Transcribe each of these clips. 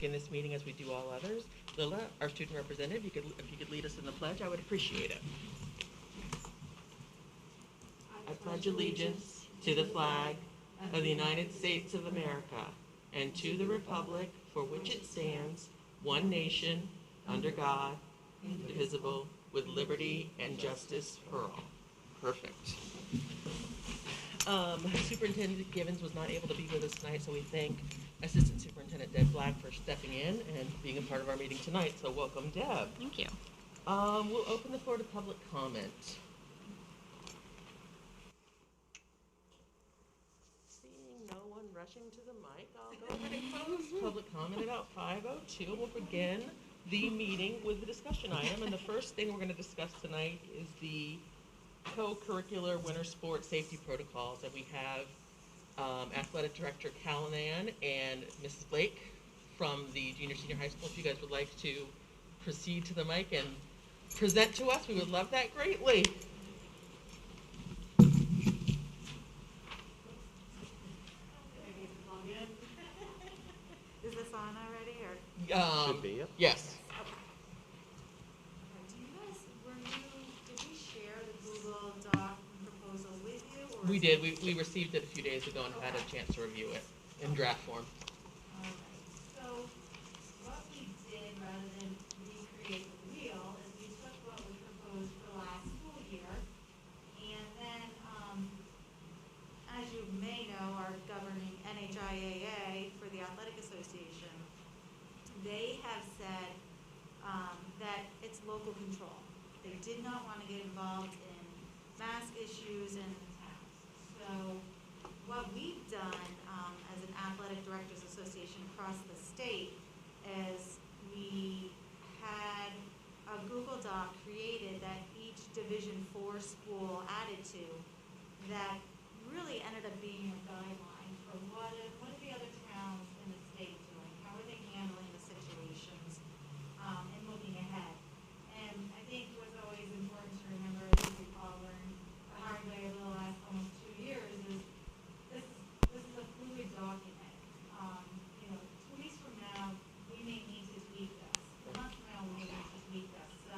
in this meeting as we do all others. Lila, our student representative, if you could lead us in the pledge, I would appreciate it. I pledge allegiance to the flag of the United States of America and to the republic for which it stands, one nation, under God, indivisible, with liberty and justice for all. Perfect. Superintendent Givens was not able to be with us tonight, so we thank Assistant Superintendent Deb Black for stepping in and being a part of our meeting tonight. So welcome, Deb. Thank you. We'll open the floor to public comment. Seeing no one rushing to the mic, I'll go ahead and close public comment at about 5:02. We'll begin the meeting with the discussion item. And the first thing we're going to discuss tonight is the Co-Curricular Winter Sports Safety Protocols. And we have Athletic Director Callanan and Mrs. Blake from the junior senior high school. If you guys would like to proceed to the mic and present to us, we would love that greatly. Is this on already, or? Should be, yep. Yes. Did we share the Google Doc proposal with you? Or We did. We received it a few days ago and had a chance to review it in draft form. All right. So what we did, rather than recreate the wheel, is we took what was proposed for last school year, and then, as you may know, our governing NHIAA for the Athletic Association, they have said that it's local control. They did not want to get involved in mask issues in the town. So what we've done as an Athletic Directors Association across the state is we had a Google Doc created that each Division IV school added to that really ended up being a guideline for what are the other towns in the state doing? How are they handling the situations and looking ahead? And I think what's always important to remember, as we've all learned the hard way over the last almost 2 years, is this is a fluid document. 2 weeks from now, we may need to tweak this. A month from now, we may need to tweak this. So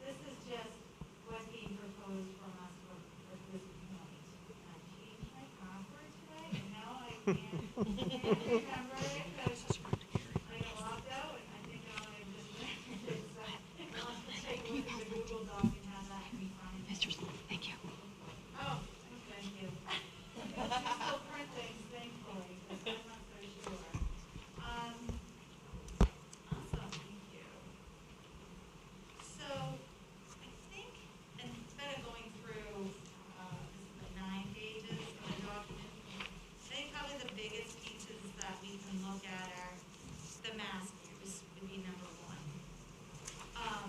this is just what's being proposed from us for this point. I changed my password today, and now I can't remember it because I got locked out, and I think now I've just learned it. So I'll have to take a look at the Google Doc and have that be fine. Thank you. Oh, thank you. You still print things, thankfully, because I'm not so sure. Awesome, thank you. So, I think, instead of going through, this is the 9 pages of the document, I think probably the biggest pieces that we can look at are the mask use would be number 1.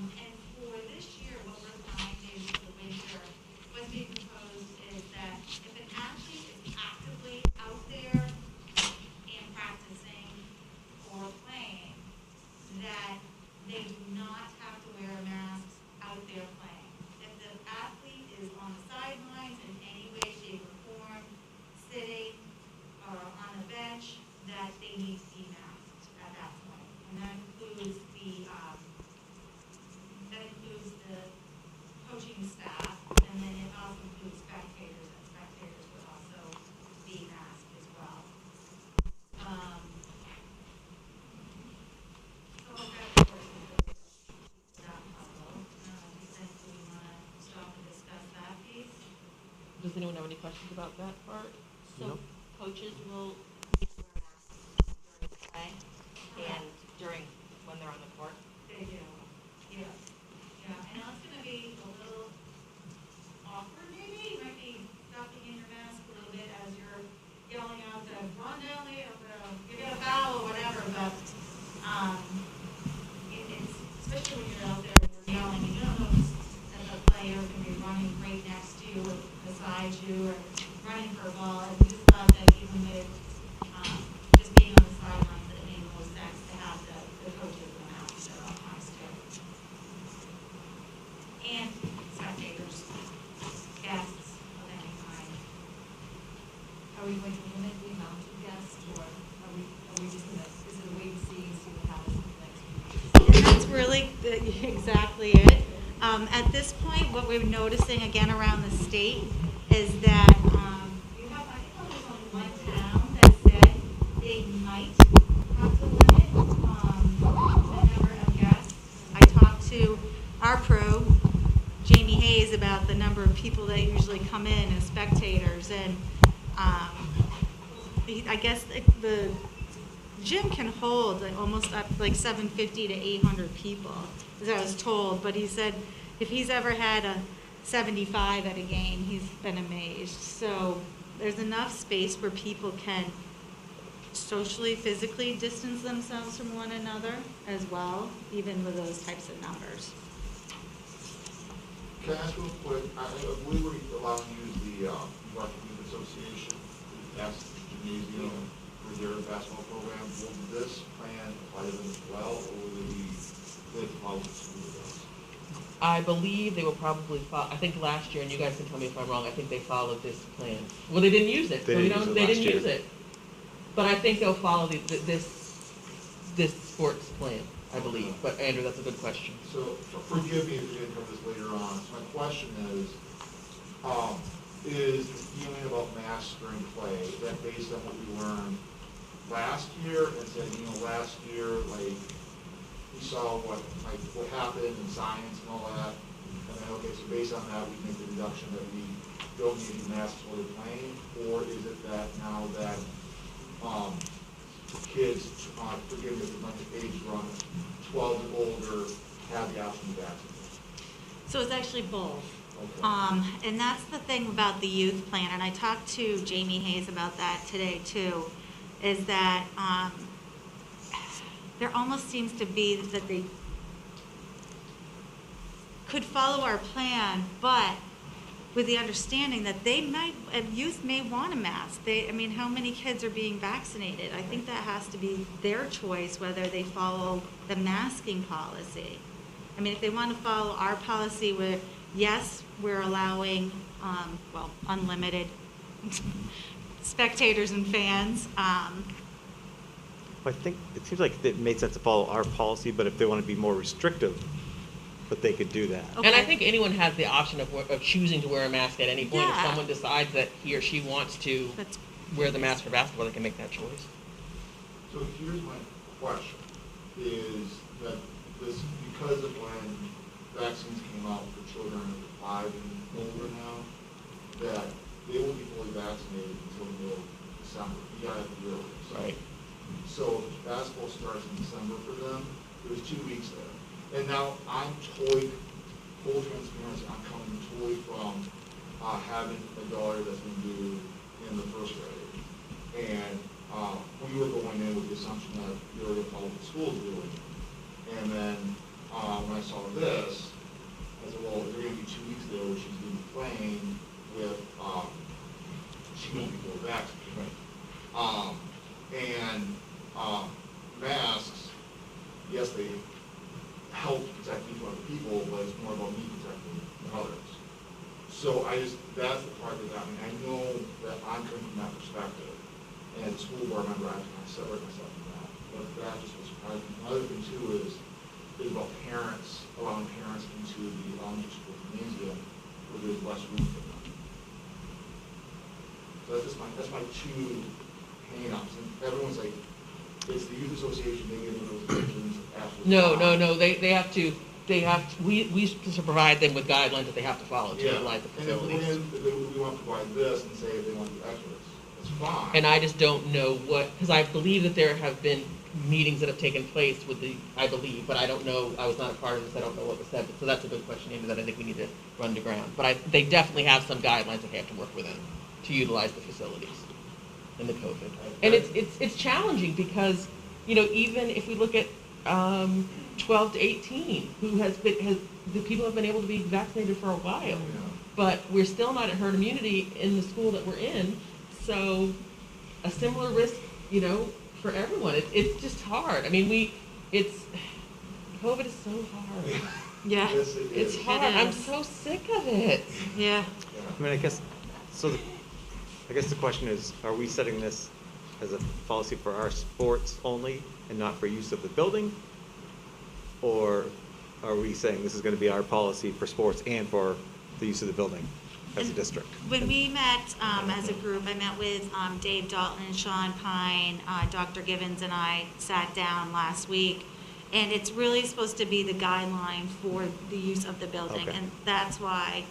And for this year, what we're finding for the winter, what's being proposed is that if an athlete is actively out there and practicing or playing, that they do not have to wear a mask out there playing. If the athlete is on the sidelines in any way, shape, or form, sitting or on a bench, that they need to be masked at that point. And that includes the coaching staff, and then it also includes spectators, and spectators would also be masked as well. So that, of course, is that puzzle. Do we want to stop and discuss that piece? Does anyone have any questions about that part? So coaches will wear masks during play and during when they're on the court. They do, yeah. Yeah, I know it's gonna be a little awkward maybe, you might be stuffing in your mask a little bit as you're yelling out to run down the, give it a foul or whatever, but, it's, especially when you're out there and you're yelling, you don't know if the player is gonna be running right next to you or beside you or running for a ball, and we just thought that even with, just being on the sidelines, that it made the most sense to have the coaches in the mask at all times too. And spectators, guests of any kind. Are we going to limit the amount of guests, or are we just gonna, is it a wait and see what exactly it. At this point, what we're noticing again around the state is that you have, I think there's only one town that said they might have to limit the number of guests. I talked to our pro, Jamie Hayes, about the number of people that usually come in as spectators, and I guess the gym can hold almost up like 750 to 800 people, as I was told. But he said if he's ever had a 75 at a game, he's been amazed. So there's enough space where people can socially, physically distance themselves from one another as well, even with those types of numbers. Can I ask real quick, I believe we're allowing to use the Newmarket Youth Association as the gymnasium for their basketball program. Will this plan apply to them as well, or will it be with all the school does? I believe they will probably follow, I think last year, and you guys can tell me if I'm wrong, I think they followed this plan. Well, they didn't use it, so we don't, they didn't use it. But I think they'll follow this sports plan, I believe. But Andrew, that's a good question. So forgive me if we didn't cover this later on. So my question is the feeling about masks during play, that based on what we learned last year, and said, last year, like, we saw what happened in science and all that, and then, okay, so based on that, we make the deduction that we don't need to masks while they're playing, or is it that now that kids, forgive me if my age wrong, 12 and older have the option to vaccinate? So it's actually both. Okay. And that's the thing about the youth plan, and I talked to Jamie Hayes about that today too, is that there almost seems to be that they could follow our plan, but with the understanding that youth may want a mask. How many kids are being vaccinated? I think that has to be their choice whether they follow the masking policy. If they want to follow our policy where, yes, we're allowing, unlimited spectators and fans. I think it seems like it made sense to follow our policy, but if they want to be more restrictive, but they could do that. Okay. And I think anyone has the option of choosing to wear a mask at any point. Yeah. If someone decides that he or she wants to wear the mask for basketball, they can make that choice. So here's my question, is that this, because of when vaccines came out for children 5 and older now, that they will be fully vaccinated until the middle of December, early. Right. So if basketball starts in December for them, there's 2 weeks there. And now I'm full transparency, I'm coming totally from having a daughter that's going to do in the first grade. And we were going in with the assumption that they were going to follow what the school's doing. And then when I saw this, I said, well, is there going to be 2 weeks there where she's going to be playing with, she won't be fully vaccinated. Right. Masks, yes, they help protect me from other people, but it's more about me protecting others. So that's the part that got me. I know that I'm coming from that perspective. And as a school board member, I have to kind of separate myself from that. But that just was surprising. Another thing too is about parents, allowing parents into the elementary school gymnasium where there's less room for them. So that's my 2 hang-ups. And everyone's like, it's the youth association, they give them those decisions. No. They have to. We provide them with guidelines that they have to follow to utilize the facilities. And if we want to provide this and say if they want to do extras, it's fine. And I just don't know because I believe that there have been meetings that have taken place with I believe, but I don't know, I was not a part of this, I don't know what was said, so that's a good question, Amy, that I think we need to run to ground. But they definitely have some guidelines that they have to work within to utilize the facilities in the COVID. And it's challenging because, even if we look at 12 to 18, the people have been able to be vaccinated for a while, but we're still not at herd immunity in the school that we're in, so a similar risk, for everyone. It's just hard. COVID is so hard. Yeah. Yes, It's hard. I'm so sick of it. Yeah. I guess the question is, are we setting this as a policy for our sports only and not for use of the building? Or are we saying this is gonna be our policy for sports and for the use of the building as a And district? When we met as a group, I met with Dave Dalton, Sean Pine, Dr. Givens, and I sat down last week, and it's really supposed to be the guideline for the use of the building. Okay. And that's why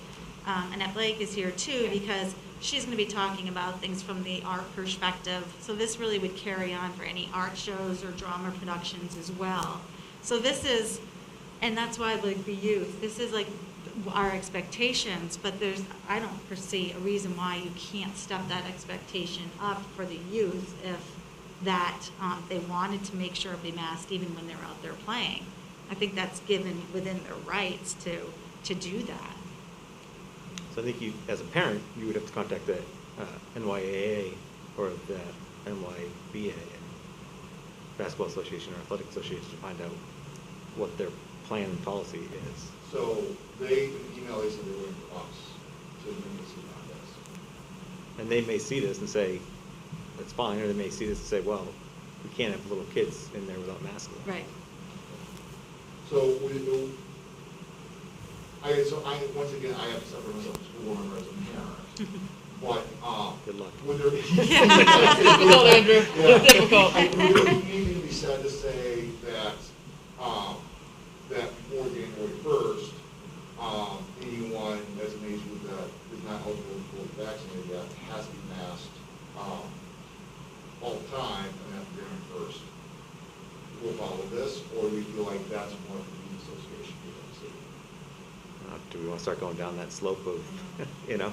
Annette Blake is here too, because she's going to be talking about things from the art perspective. So this really would carry on for any art shows or drama productions as well. So this is, and that's why like the youth, this is like our expectations, but I don't foresee a reason why you can't step that expectation up for the youth if that they wanted to make sure they masked even when they're out there playing. I think that's given within their rights to do that. So I think you, as a parent, you would have to contact the NYAA or the NYBA, Basketball Association or Athletic Association, to find out what their plan and policy is. So they, in the email, they said they were waiting for us to make a decision on this. And they may see this and say, that's fine, or they may see this and say, well, we can't have little kids in there without masks on. Right. So once again, I have to separate myself from school board member as a parent. But, Good luck. would there be? It's difficult, Andrew. It's difficult. Would there be anything to be said to say that, that before January 1st, anyone as an age group that is not eligible to fully vaccinated yet has to be masked, all the time, and after January 1st, we'll follow this, or do we feel like that's more for the association to see? Do we want to start going down that slope of, Yeah.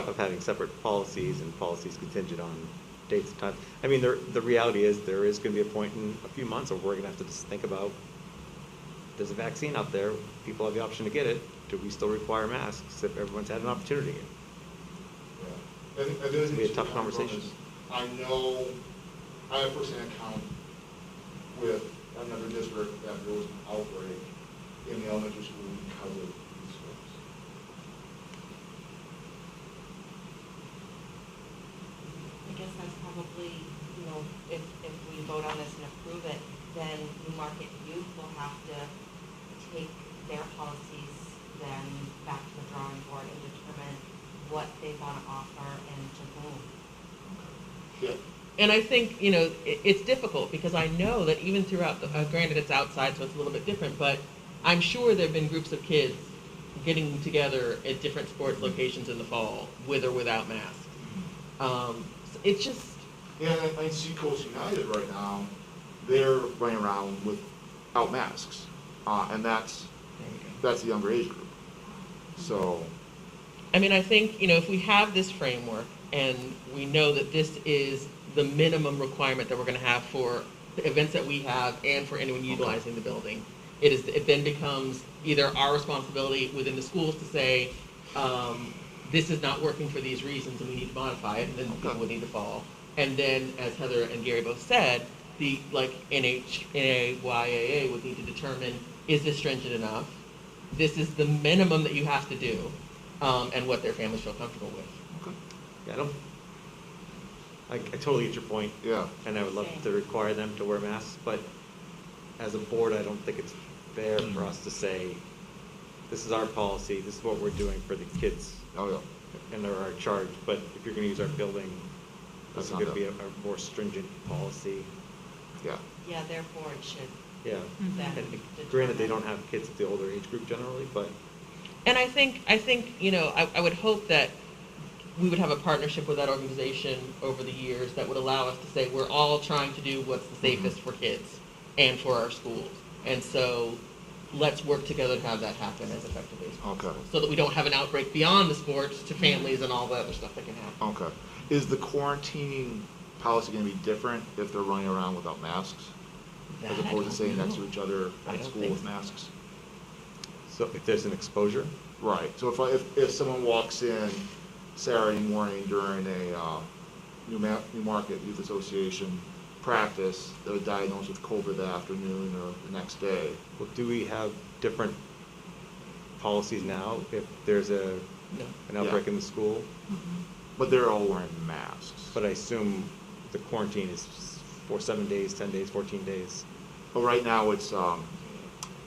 of having separate policies and policies contingent on dates and times? I mean, the reality is there is going to be a point in a few months where we're going to have to just think about, there's a vaccine out there, people have the option to get it, do we still require masks if everyone's had an opportunity? Yeah. And the other It's thing gonna be a too, tough Congresswoman, conversation. is I know, I have firsthand account with another district that there was an outbreak in the elementary school because of these schools. I guess that's probably, if we vote on this and approve it, then Newmarket Youth will have to take their policies then back to the drawing board and determine what they want to offer and to whom. Yeah. And I think, it's difficult because I know that even throughout granted it's outside, so it's a little bit different, but I'm sure there have been groups of kids getting together at different sports locations in the fall, with or without masks. It's just, And I see Coach United right now, they're running around without masks, and that's the younger age group. So, I mean, I think, if we have this framework and we know that this is the minimum requirement that we're going to have for the events that we have and for anyone utilizing the building, it then becomes either our responsibility within the schools to say, this is not working for these reasons and we need to modify it, and then people would need to follow. And then, as Heather and Gary both said, the NYAA would need to determine, is this stringent enough? This is the minimum that you have to do, and what their families feel comfortable with. Yeah, I totally get your point. yeah. And I would love to require them to wear masks, but as a board, I don't think it's fair for us to say, this is our policy, this is what we're doing for the kids, Oh, yeah. and they're our charge, but if you're gonna use our building, this That's is not gonna it. be a more stringent policy. Yeah. Yeah, therefore it should Yeah. then And granted, they don't have kids at the older age group generally, but And I think, I would hope that we would have a partnership with that organization over the years that would allow us to say, we're all trying to do what's the safest for kids and for our schools. And so let's work together to have that happen as effectively as possible. Okay. So that we don't have an outbreak beyond the sports to families and all the other stuff that can happen. Okay. Is the quarantining policy going to be different if they're running around without masks? As That I opposed to don't staying next to know. each other I at don't school think with so. masks? so if there's an exposure, Right. So if someone walks in Saturday morning during a Newmarket Youth Association practice, they're diagnosed with COVID that afternoon or the next day. well, do we have different policies now if there's No. an outbreak in the school? But they're all wearing masks. But I assume the quarantine is for 7 days, 10 days, 14 days. But right now it's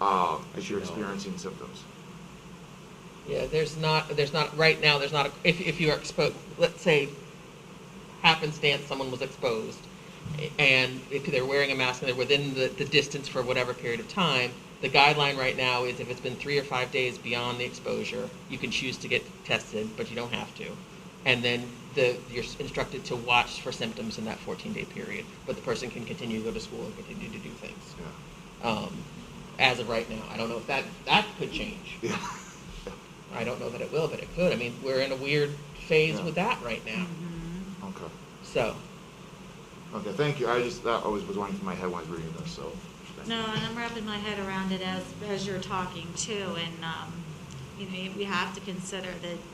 if you're experiencing symptoms. Yeah, there's not, right now, there's not, if you are exposed, let's say happenstance, someone was exposed, and if they're wearing a mask and they're within the distance for whatever period of time, the guideline right now is if it's been 3 or 5 days beyond the exposure, you can choose to get tested, but you don't have to. And then you're instructed to watch for symptoms in that 14-day period, but the person can continue to go to school and continue to do things. Yeah. As of right now, I don't know if that could change. Yeah. I don't know that it will, but it could. I mean, we're in a weird phase Yeah. with that right now. Okay. So, Okay, thank you. That always was running through my head when I was reading this, so. thank No, you. and I'm wrapping my head around it as you're talking too, and, we have to consider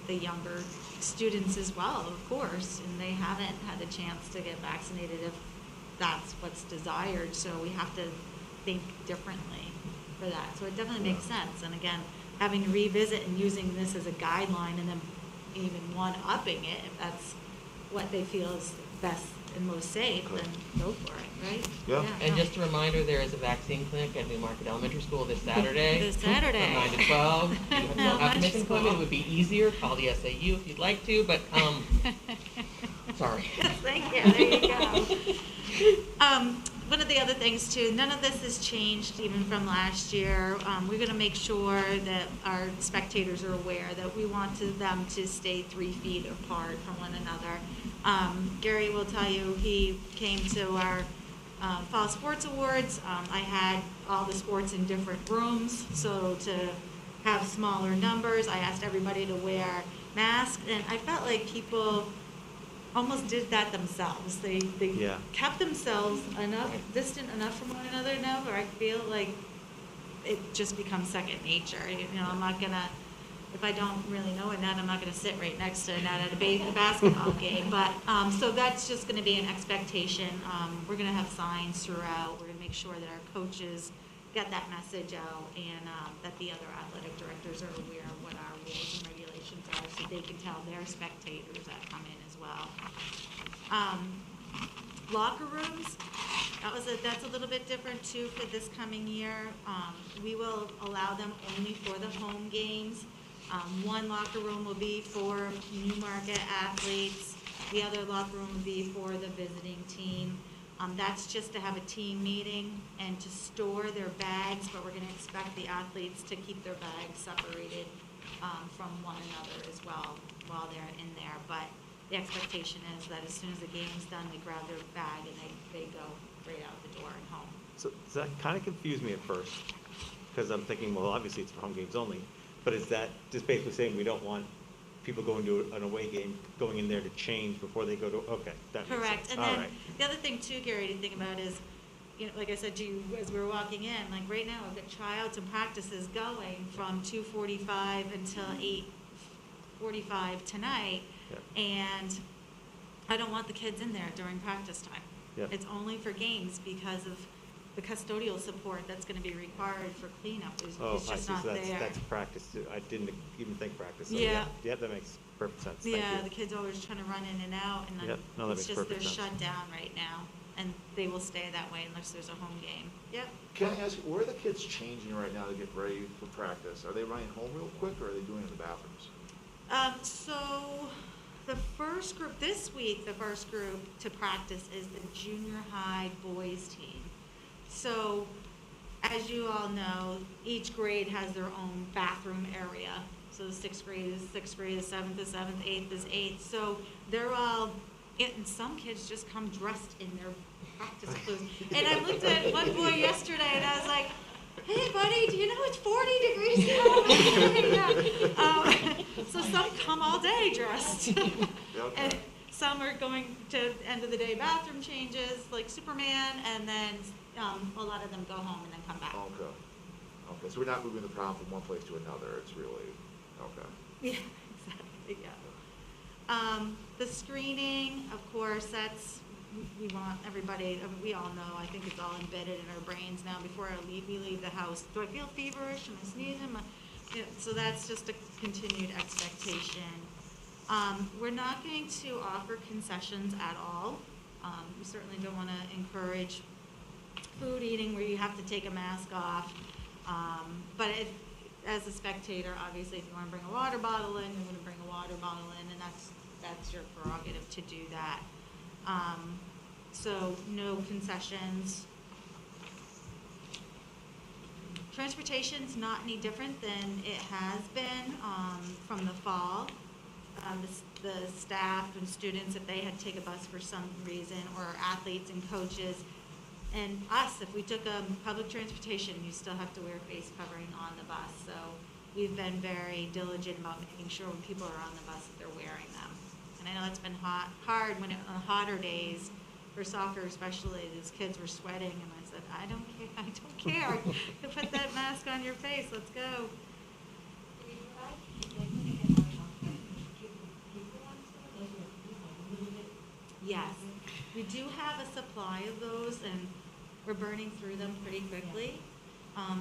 the younger students as well, of course, and they haven't had a chance to get vaccinated if that's what's desired, so we have to think differently for that. So it definitely makes sense, and again, having to revisit and using this as a guideline and then even one-upping it, if that's what they feel is best and most safe, then go for it, right? Yeah. and no. just a reminder, there is a vaccine clinic at Newmarket Elementary School this Saturday. This Saturday. From 9 to 12. You don't have to Elementary make an appointment. It school. would be easier. Call the SAU if you'd like to, but, sorry. Thank you, there you go. One of the other things too, none of this has changed even from last year. We're gonna make sure that our spectators are aware that we want them to stay 3 feet apart from one another. Gary will tell you, he came to our Fall Sports Awards. I had all the sports in different rooms, so to have smaller numbers, I asked everybody to wear masks, and I felt like people almost did that themselves. They Yeah. kept themselves distant enough from one another now where I feel like it just becomes second nature. I'm not gonna, if I don't really know a net, I'm not gonna sit right next to a net at a basketball game. But, so that's just gonna be an expectation. We're gonna have signs throughout. We're gonna make sure that our coaches get that message out, and that the other athletic directors are aware of what our rules and regulations are, so they can tell their spectators that come in as well. Locker rooms, that's a little bit different too for this coming year. We will allow them only for the home games. One locker room will be for Newmarket athletes. The other locker room will be for the visiting team. That's just to have a team meeting and to store their bags, but we're gonna expect the athletes to keep their bags separated from one another as well while they're in there. But the expectation is that as soon as the game's done, they grab their bag and they go right out the door and home. So that kind of confused me at first, because I'm thinking, well, obviously it's for home games only, but is that just basically saying we don't want people going to an away game, going in there to change before they go to, okay, that makes Correct. sense. And All then right. the other thing too, Gary, to think about is, like I said to you as we were walking in, like right now I've got tryouts and practices going from 2:45 until 8:45 tonight. Yeah. And I don't want the kids in there during practice time. Yeah. It's only for games because of the custodial support that's gonna be required for cleanup is Oh, it's I just see, not so there. that's practice, I didn't even think practice, so Yeah. yeah, that makes perfect sense, thank Yeah, you. the kids always trying to run in and out, and then Yep, no, that it's makes just they're perfect sense. shut down right now, and they will stay that way unless there's a home game. Yep. Can I ask, where are the kids changing right now to get ready for practice? Are they running home real quick, or are they doing it in the bathrooms? So the first group, this week, the first group to practice is the junior high boys team. So, as you all know, each grade has their own bathroom area. So the sixth grade is sixth grade, the seventh is seventh, eighth is eighth. So they're all, and some kids just come dressed in their practice clothes. And I looked at one boy yesterday and I was like, hey buddy, do you know it's 40 degrees out? So some come all day dressed. Okay. And some are going to end of the day bathroom changes like Superman, and then a lot of them go home and then come back. Okay. Okay, so we're not moving the prom from one place to another, it's really, okay. Yeah, exactly, yeah. The screening, of course, we want everybody, we all know, I think it's all embedded in our brains now. Before we leave the house, do I feel feverish? Am I sneezing? So that's just a continued expectation. We're not going to offer concessions at all. We certainly don't want to encourage food eating where you have to take a mask off. But as a spectator, obviously, if you want to bring a water bottle in, you're going to bring a water bottle in, and that's your prerogative to do that. So no concessions. Transportation's not any different than it has been from the fall. The staff and students, if they had to take a bus for some reason, or athletes and coaches, and us, if we took public transportation, you still have to wear face covering on the bus. So we've been very diligent about making sure when people are on the bus that they're wearing them. And I know it's been hard when on hotter days, for soccer especially, these kids were sweating, and I said, I don't care. You put that mask on your face, let's go. Yes, we do have a supply of those, and we're burning through them pretty quickly.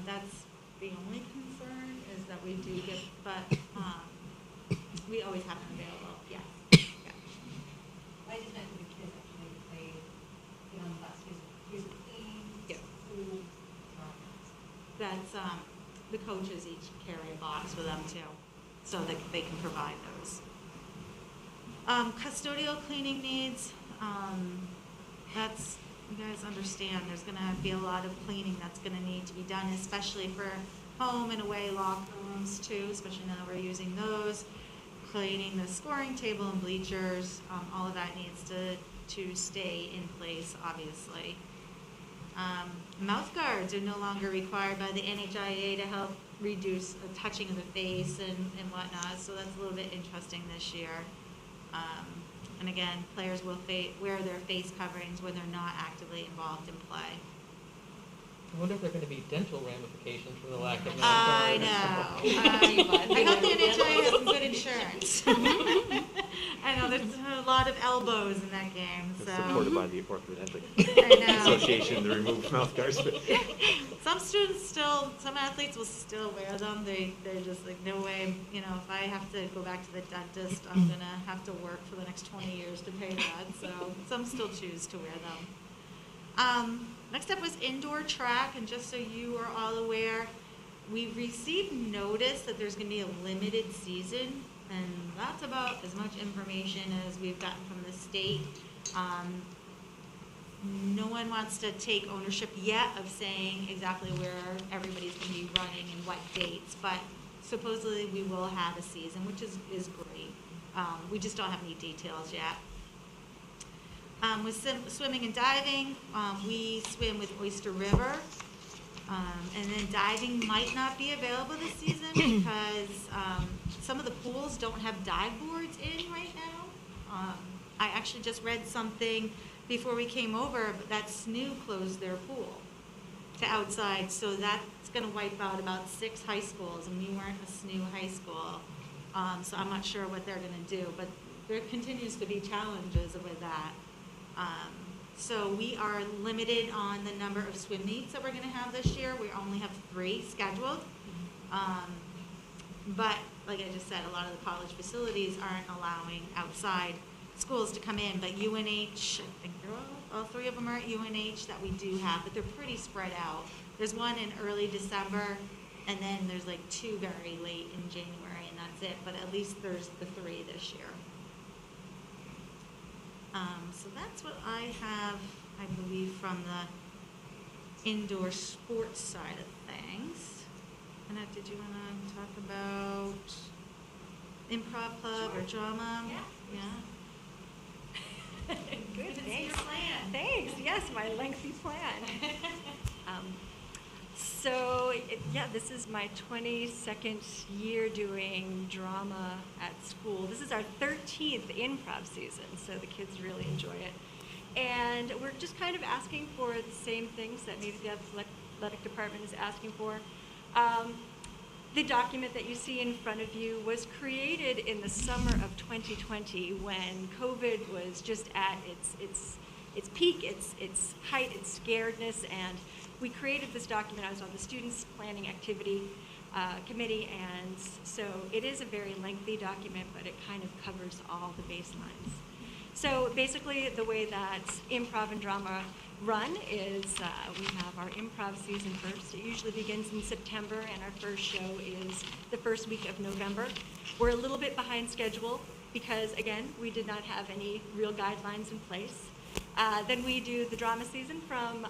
That's the only concern, is that we do get, but we always have them available, yes. Yeah. I just meant the kids actually play, get on the bus, here's the clean, Yeah. food. That's, the coaches each carry a box with them too, so that they can provide those. Custodial cleaning needs, that's, you guys understand, there's gonna be a lot of cleaning that's gonna need to be done, especially for home and away locker rooms too, especially now we're using those. Cleaning the scoring table and bleachers, all of that needs to stay in place, obviously. Mouth guards are no longer required by the NHIA to help reduce the touching of the face and whatnot, so that's a little bit interesting this year. And again, players will wear their face coverings when they're not actively involved in play. I wonder if there are going to be dental ramifications from the lack of mouth I guards. know. I hope the NHIA has some good insurance. I know, there's a lot of elbows in that game, It's so. supported by the Orthodontic I know. Association to remove mouth guards. Some athletes will still wear them. They're just like, no way, if I have to go back to the dentist, I'm gonna have to work for the next 20 years to pay that, so some still choose to wear them. Next up was indoor track, and just so you are all aware, we've received notice that there's gonna be a limited season, and that's about as much information as we've gotten from the state. No one wants to take ownership yet of saying exactly where everybody's gonna be running and what dates, but supposedly we will have a season, which is great. We just don't have any details yet. With swimming and diving, we swim with Oyster River. And then diving might not be available this season because some of the pools don't have dive boards in right now. I actually just read something before we came over that SNU closed their pool to outside, so that's going to wipe out about 6 high schools, and we weren't a SNU high school. So I'm not sure what they're going to do, but there continues to be challenges with that. So we are limited on the number of swim meets that we're going to have this year. We only have 3 scheduled. But like I just said, a lot of the college facilities aren't allowing outside schools to come in. But UNH, I think all 3 of them are at UNH that we do have, but they're pretty spread out. There's one in early December, and then there's like 2 very late in January, and that's it. But at least there's the 3 this year. So that's what I have, I believe, from the indoor sports side of things. Annette, did you want to talk about improv club or drama? Yeah. Yeah? Good, Give us thanks. your plan. Thanks, yes, my lengthy plan. So, this is my 22nd year doing drama at school. This is our 13th improv season, so the kids really enjoy it. And we're just kind of asking for the same things that maybe the athletic department is asking for. The document that you see in front of you was created in the summer of 2020 when COVID was just at its peak, its height, its scaredness, and we created this document. I was on the Students Planning Activity Committee, and so it is a very lengthy document, but it kind of covers all the baselines. So basically, the way that improv and drama run is we have our improv season first. It usually begins in September, and our first show is the first week of November. We're a little bit behind schedule because, again, we did not have any real guidelines in place. Then we do the drama season from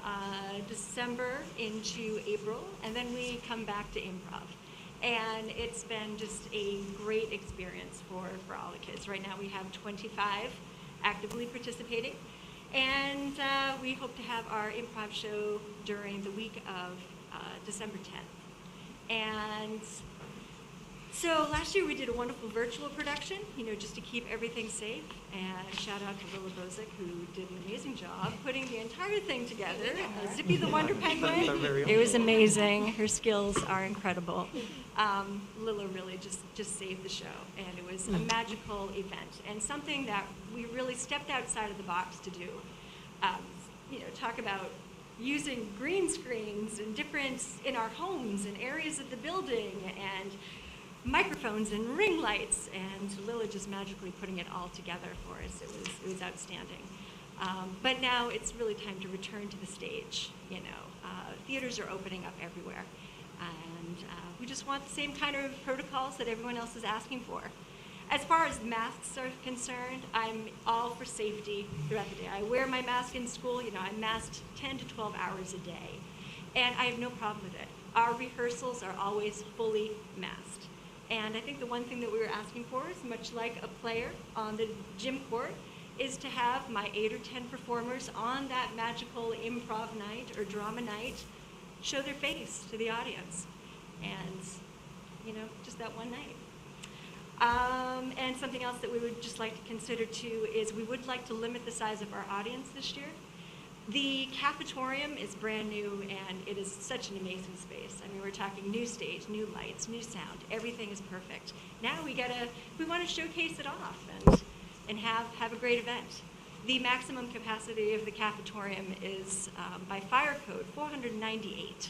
December into April, and then we come back to improv. And it's been just a great experience for all the kids. Right now we have 25 actively participating, and we hope to have our improv show during the week of December 10th. And so last year we did a wonderful virtual production, just to keep everything safe. And shout out to Lila Bozic, who did an amazing job putting the entire thing together. Zippy the Wonder Penguin. It was amazing. Her skills are incredible. Lila really just saved the show, and it was a magical event and something that we really stepped outside of the box to do. Talk about using green screens and different in our homes and areas of the building and microphones and ring lights, and Lila just magically putting it all together for us. It was outstanding. But now it's really time to return to the stage. Theaters are opening up everywhere, and we just want the same kind of protocols that everyone else is asking for. As far as masks are concerned, I'm all for safety throughout the day. I wear my mask in school. I'm masked 10 to 12 hours a day, and I have no problem with it. Our rehearsals are always fully masked. And I think the one thing that we were asking for is, much like a player on the gym court, is to have my 8 or 10 performers on that magical improv night or drama night show their face to the audience. And, just that one night. And something else that we would just like to consider too is we would like to limit the size of our audience this year. The cafetorium is brand new, and it is such an amazing space. I mean, we're talking new stage, new lights, new sound. Everything is perfect. Now we want to showcase it off and have a great event. The maximum capacity of the cafetorium is, by fire code, 498.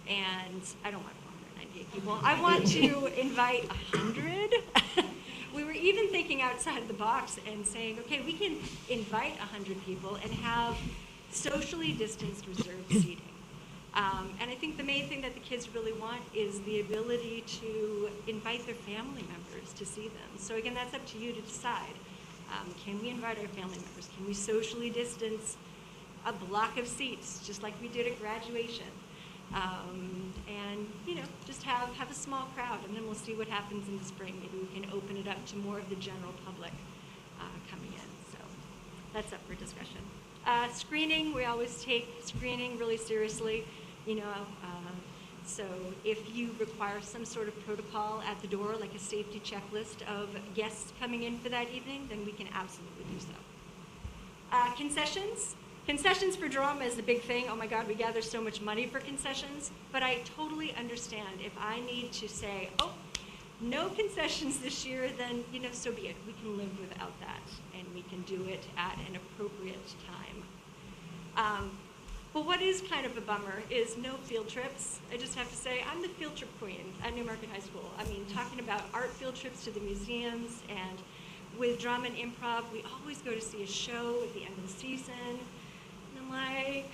And I don't want 498 people. I want to invite 100. We were even thinking outside of the box and saying, okay, we can invite 100 people and have socially distanced reserved seating. And I think the main thing that the kids really want is the ability to invite their family members to see them. So again, that's up to you to decide. Can we invite our family members? Can we socially distance a block of seats, just like we did at graduation? And just have a small crowd, and then we'll see what happens in the spring. Maybe we can open it up to more of the general public coming in. So that's up for discussion. Screening, we always take screening really seriously. So if you require some sort of protocol at the door, like a safety checklist of guests coming in for that evening, then we can absolutely do so. Concessions. Concessions for drama is a big thing. Oh my God, we gather so much money for concessions. But I totally understand if I need to say, oh, no concessions this year, then, so be it. We can live without that, and we can do it at an appropriate time. But what is kind of a bummer is no field trips. I just have to say, I'm the field trip queen at Newmarket High School. I mean, talking about art field trips to the museums, and with drama and improv, we always go to see a show at the end of the season. And I'm like,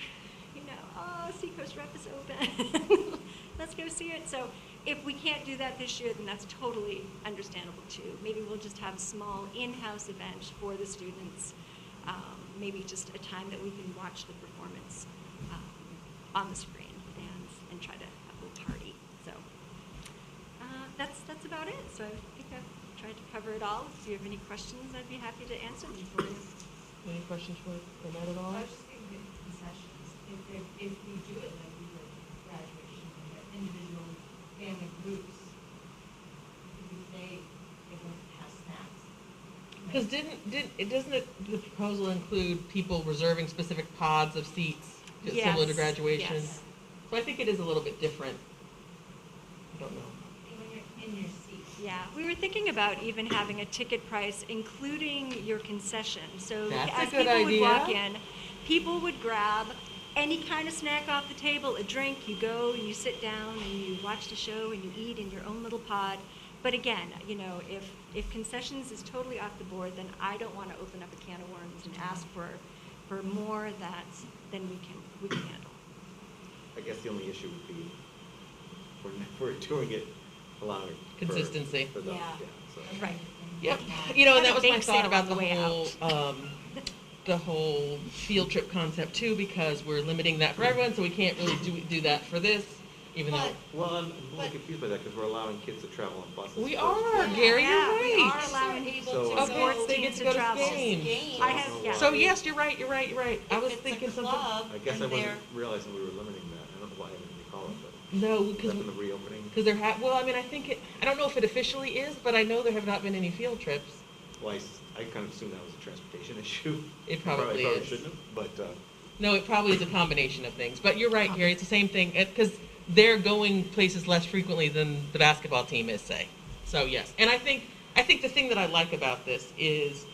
oh, Seacoast Rep is open. Let's go see it. So if we can't do that this year, then that's totally understandable too. Maybe we'll just have a small in-house event for the students. Maybe just a time that we can watch the performance on the screen and try to have a little party. So that's about it. So I think I've tried to cover it all. If you have any questions, I'd be happy to answer them for you. Any questions for Matt at all? I was just thinking of concessions. If we do it like we did at graduation, we have individual family groups, we say if we have snacks. Because doesn't the proposal include people reserving specific pods of seats similar to graduation? Yes. So I think it is a little bit different. I don't know. When you're in your seat. Yeah, we were thinking about even having a ticket price, including your concession. So That's as a good people would walk idea. in, people would grab any kind of snack off the table, a drink. You go and you sit down and you watch the show and you eat in your own little pod. But again, if concessions is totally off the board, then I don't want to open up a can of worms and ask for for more than we can handle. I guess the only issue would be, we're doing it, allowing. Consistency. For the, Yeah. so. Right. Yep. You know, and that Have a was my bake thought sale about on the the way whole, the whole field trip concept too, because we're limiting that for everyone, so we can't really do that for this, even though. Well, I'm a little confused by that, because we're allowing kids to travel on buses. We first. are, Gary, you're Yeah, we right. are allowing people So- to Of go course, they get to go to travel. games. I have, yeah. So yes, you're right. I was If it's thinking a something. club I guess I and wasn't they're- realizing we were limiting that. I don't know why I didn't recall it, but No, is because that from the reopening? well, I mean, I think I don't know if it officially is, but I know there have not been any field trips. Well, I kind of assumed that was a transportation issue. It probably I is. shouldn't have, but, No, it probably is a combination of things. But you're right, Gary. It's the same thing because they're going places less frequently than the basketball team is, say. So yes, and I think the thing that I like about this is,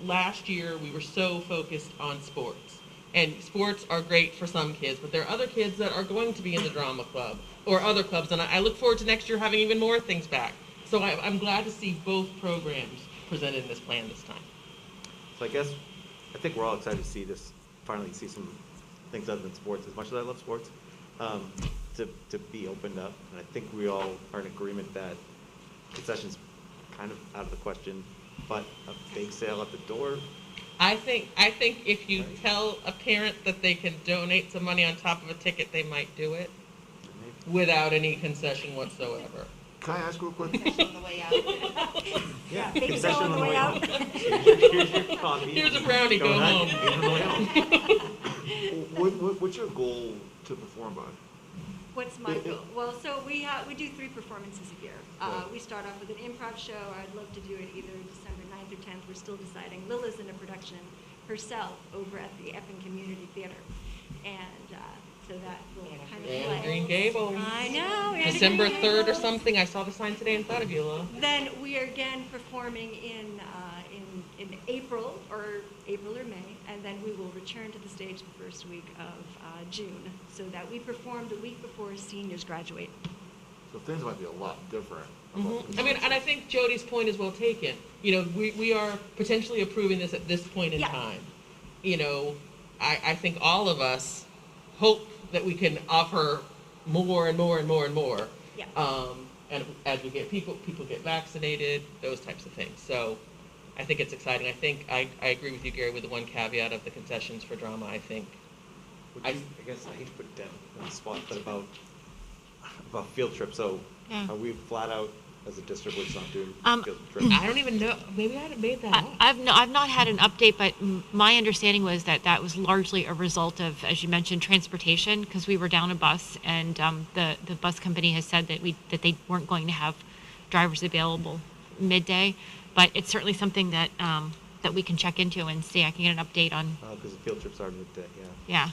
last year we were so focused on sports, and sports are great for some kids, but there are other kids that are going to be in the drama club or other clubs, and I look forward to next year having even more things back. So I'm glad to see both programs presented in this plan this time. so I think we're all excited to see this, finally see some things other than sports, as much as I love sports, to be opened up. And I think we all are in agreement that concessions kind of out of the question, but a bake sale at the door, I think if you Right. tell a parent that they can donate some money on top of a ticket, they might do it maybe. without any concession whatsoever. Can I ask real quick? On the way out. Yeah, bake concession sale on the way out. out. Here's your coffee. Here's a brownie, go ahead, home. eat on the way home. What's your goal to perform by? What's my goal? Well, so we do 3 performances a year. Right. We start off with an improv show. I'd love to do it either December 9th or 10th. We're still deciding. Lila's in a production herself over at the Epping Community Theater. And so that will kind of And play. Green Gables. I know. and December Green 3rd or Gables. something. I saw the sign today and thought of you, Lil. Then we are again performing in April or May, and then we will return to the stage the first week of June, so that we perform the week before seniors graduate. So things might be a lot different. I mean, and I think Jody's point is well taken. We are potentially approving this at this point in Yeah. time. I think all of us hope that we can offer more and more and more and more. Yeah. And as we get people get vaccinated, those types of things. So I think it's exciting. I think I agree with you, Gary, with the one caveat of the concessions for drama. I think I guess I hate to put it down on the spot, but about field trips. So Yeah. are we flat out as a district we're not doing field trips? I don't even know. Maybe I had made that up. I've not had an update, but my understanding was that was largely a result of, as you mentioned, transportation, because we were down a bus, and the bus company has said that they weren't going to have drivers available midday, but it's certainly something that we can check into and see. I can get an update on. Because the field trips are midday, yeah. Yeah,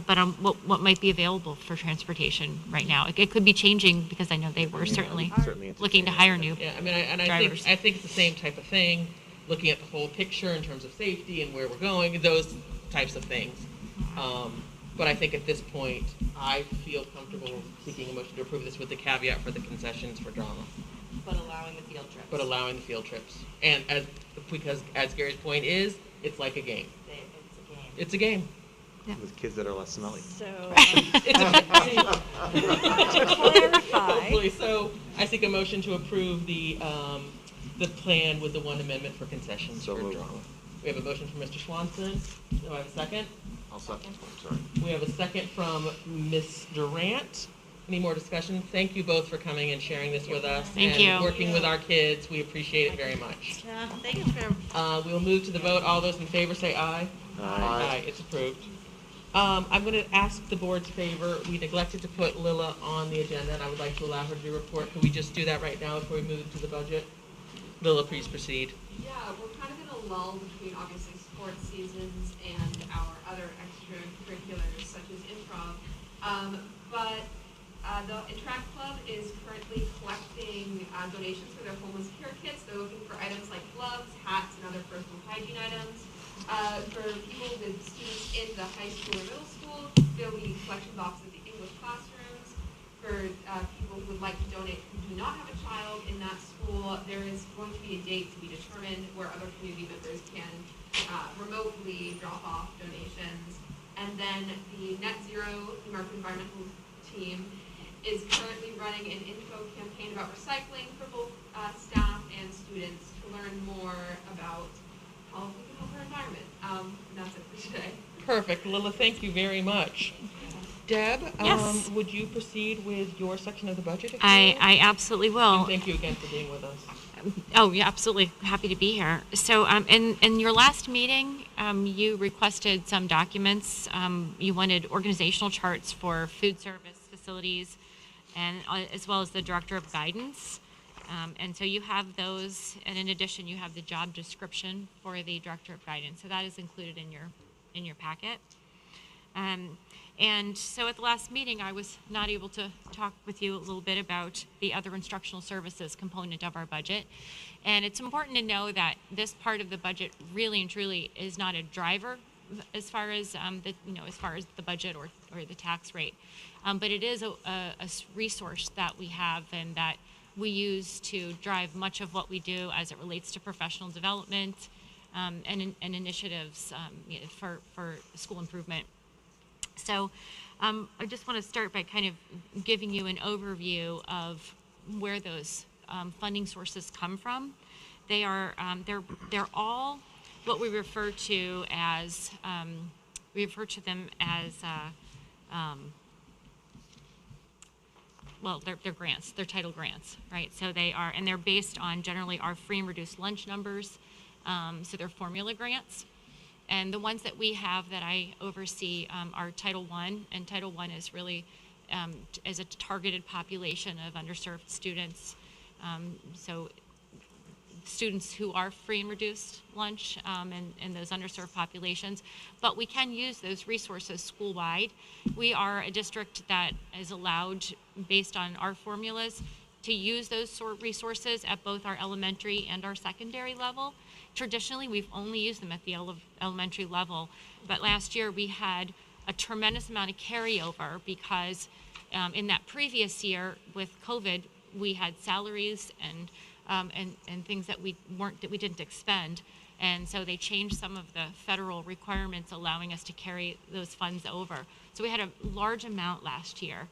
but what might be available for transportation right now? It could be changing, because I know they were certainly looking to hire new. Yeah, I mean, I drivers. think it's the same type of thing, looking at the whole picture in terms of safety and where we're going, those types of things. But I think at this point, I feel comfortable seeking a motion to approve this with the caveat for the concessions for drama, But allowing the field trips. but allowing the field trips. And because as Gary's point is, it's like a game. It's a game. It's a game. With kids that are less smelly. So, It's to clarify, Hopefully, so I seek a motion to approve the plan with the one amendment for concessions So for moved. drama. We have a motion from Mr. Swanson. Do I have a second? I'll second. Sorry. We have a second from Ms. Durant. Any more discussion? Thank you both for coming and sharing this with us. Thank and you. working with our kids. We appreciate it very much. Thank you. We'll move to the vote. All those in favor say aye. Aye. It's approved. I'm going to ask the board's favor. We neglected to put Lila on the agenda, and I would like to allow her to do a report. Could we just do that right now before we move to the budget? Lila, please proceed. Yeah, we're kind of in a lull between obviously sports seasons and our other extracurriculars such as improv. But the Interact Club is currently collecting donations for their homeless care kits. They're looking for items like gloves, hats, and other personal hygiene items. For people with students in the high school or middle school, there will be collection boxes at the English classrooms. For people who would like to donate who do not have a child in that school, there is going to be a date to be determined where other community members can remotely drop off donations. And then the Net Zero Newmarket Environmental team is currently running an info campaign about recycling for both staff and students to learn more about how we can help our environment. And that's it for today. Perfect. Lila, thank you very much. Deb, Yes. would you proceed with your section of the budget? If you will? I absolutely will. And thank you again for being with us. Oh, yeah, absolutely. Happy to be here. So, in your last meeting, you requested some documents. You wanted organizational charts for food service facilities, and as well as the director of guidance. And so you have those, and in addition, you have the job description for the director of guidance. So that is included in your packet. And so at the last meeting, I was not able to talk with you a little bit about the other instructional services component of our budget. And it's important to know that this part of the budget really and truly is not a driver as far as the budget or the tax rate. But it is a resource that we have and that we use to drive much of what we do as it relates to professional development and initiatives for school improvement. So I just want to start by kind of giving you an overview of where those funding sources come from. They are they're all what we refer to as well, they're grants. They're title grants, right? So they're based on generally our free and reduced lunch numbers. So they're formula grants. And the ones that we have that I oversee are Title I, and Title I is really as a targeted population of underserved students. So students who are free and reduced lunch and those underserved populations. But we can use those resources school-wide. We are a district that is allowed, based on our formulas, to use those resources at both our elementary and our secondary level. Traditionally, we've only used them at the elementary level, but last year we had a tremendous amount of carryover because in that previous year with COVID, we had salaries and things that we didn't expend, and so they changed some of the federal requirements allowing us to carry those funds over. So we had a large amount last year,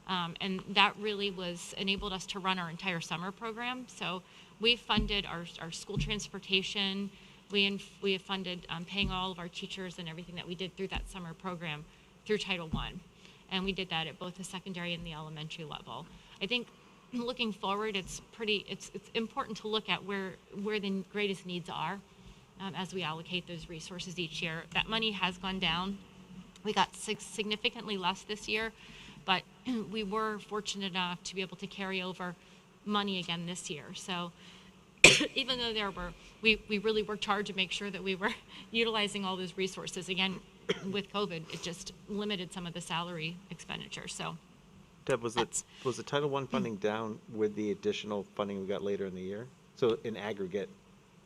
and that really enabled us to run our entire summer program. So we funded our school transportation. We have funded paying all of our teachers and everything that we did through that summer program through Title I. And we did that at both the secondary and the elementary level. I think looking forward, it's important to look at where the greatest needs are as we allocate those resources each year. That money has gone down. We got significantly less this year, but we were fortunate enough to be able to carry over money again this year. So even though we really worked hard to make sure that we were utilizing all those resources, again, with COVID, it just limited some of the salary expenditure. So Deb, was the Title I funding down with the additional funding we got later in the year? So in aggregate?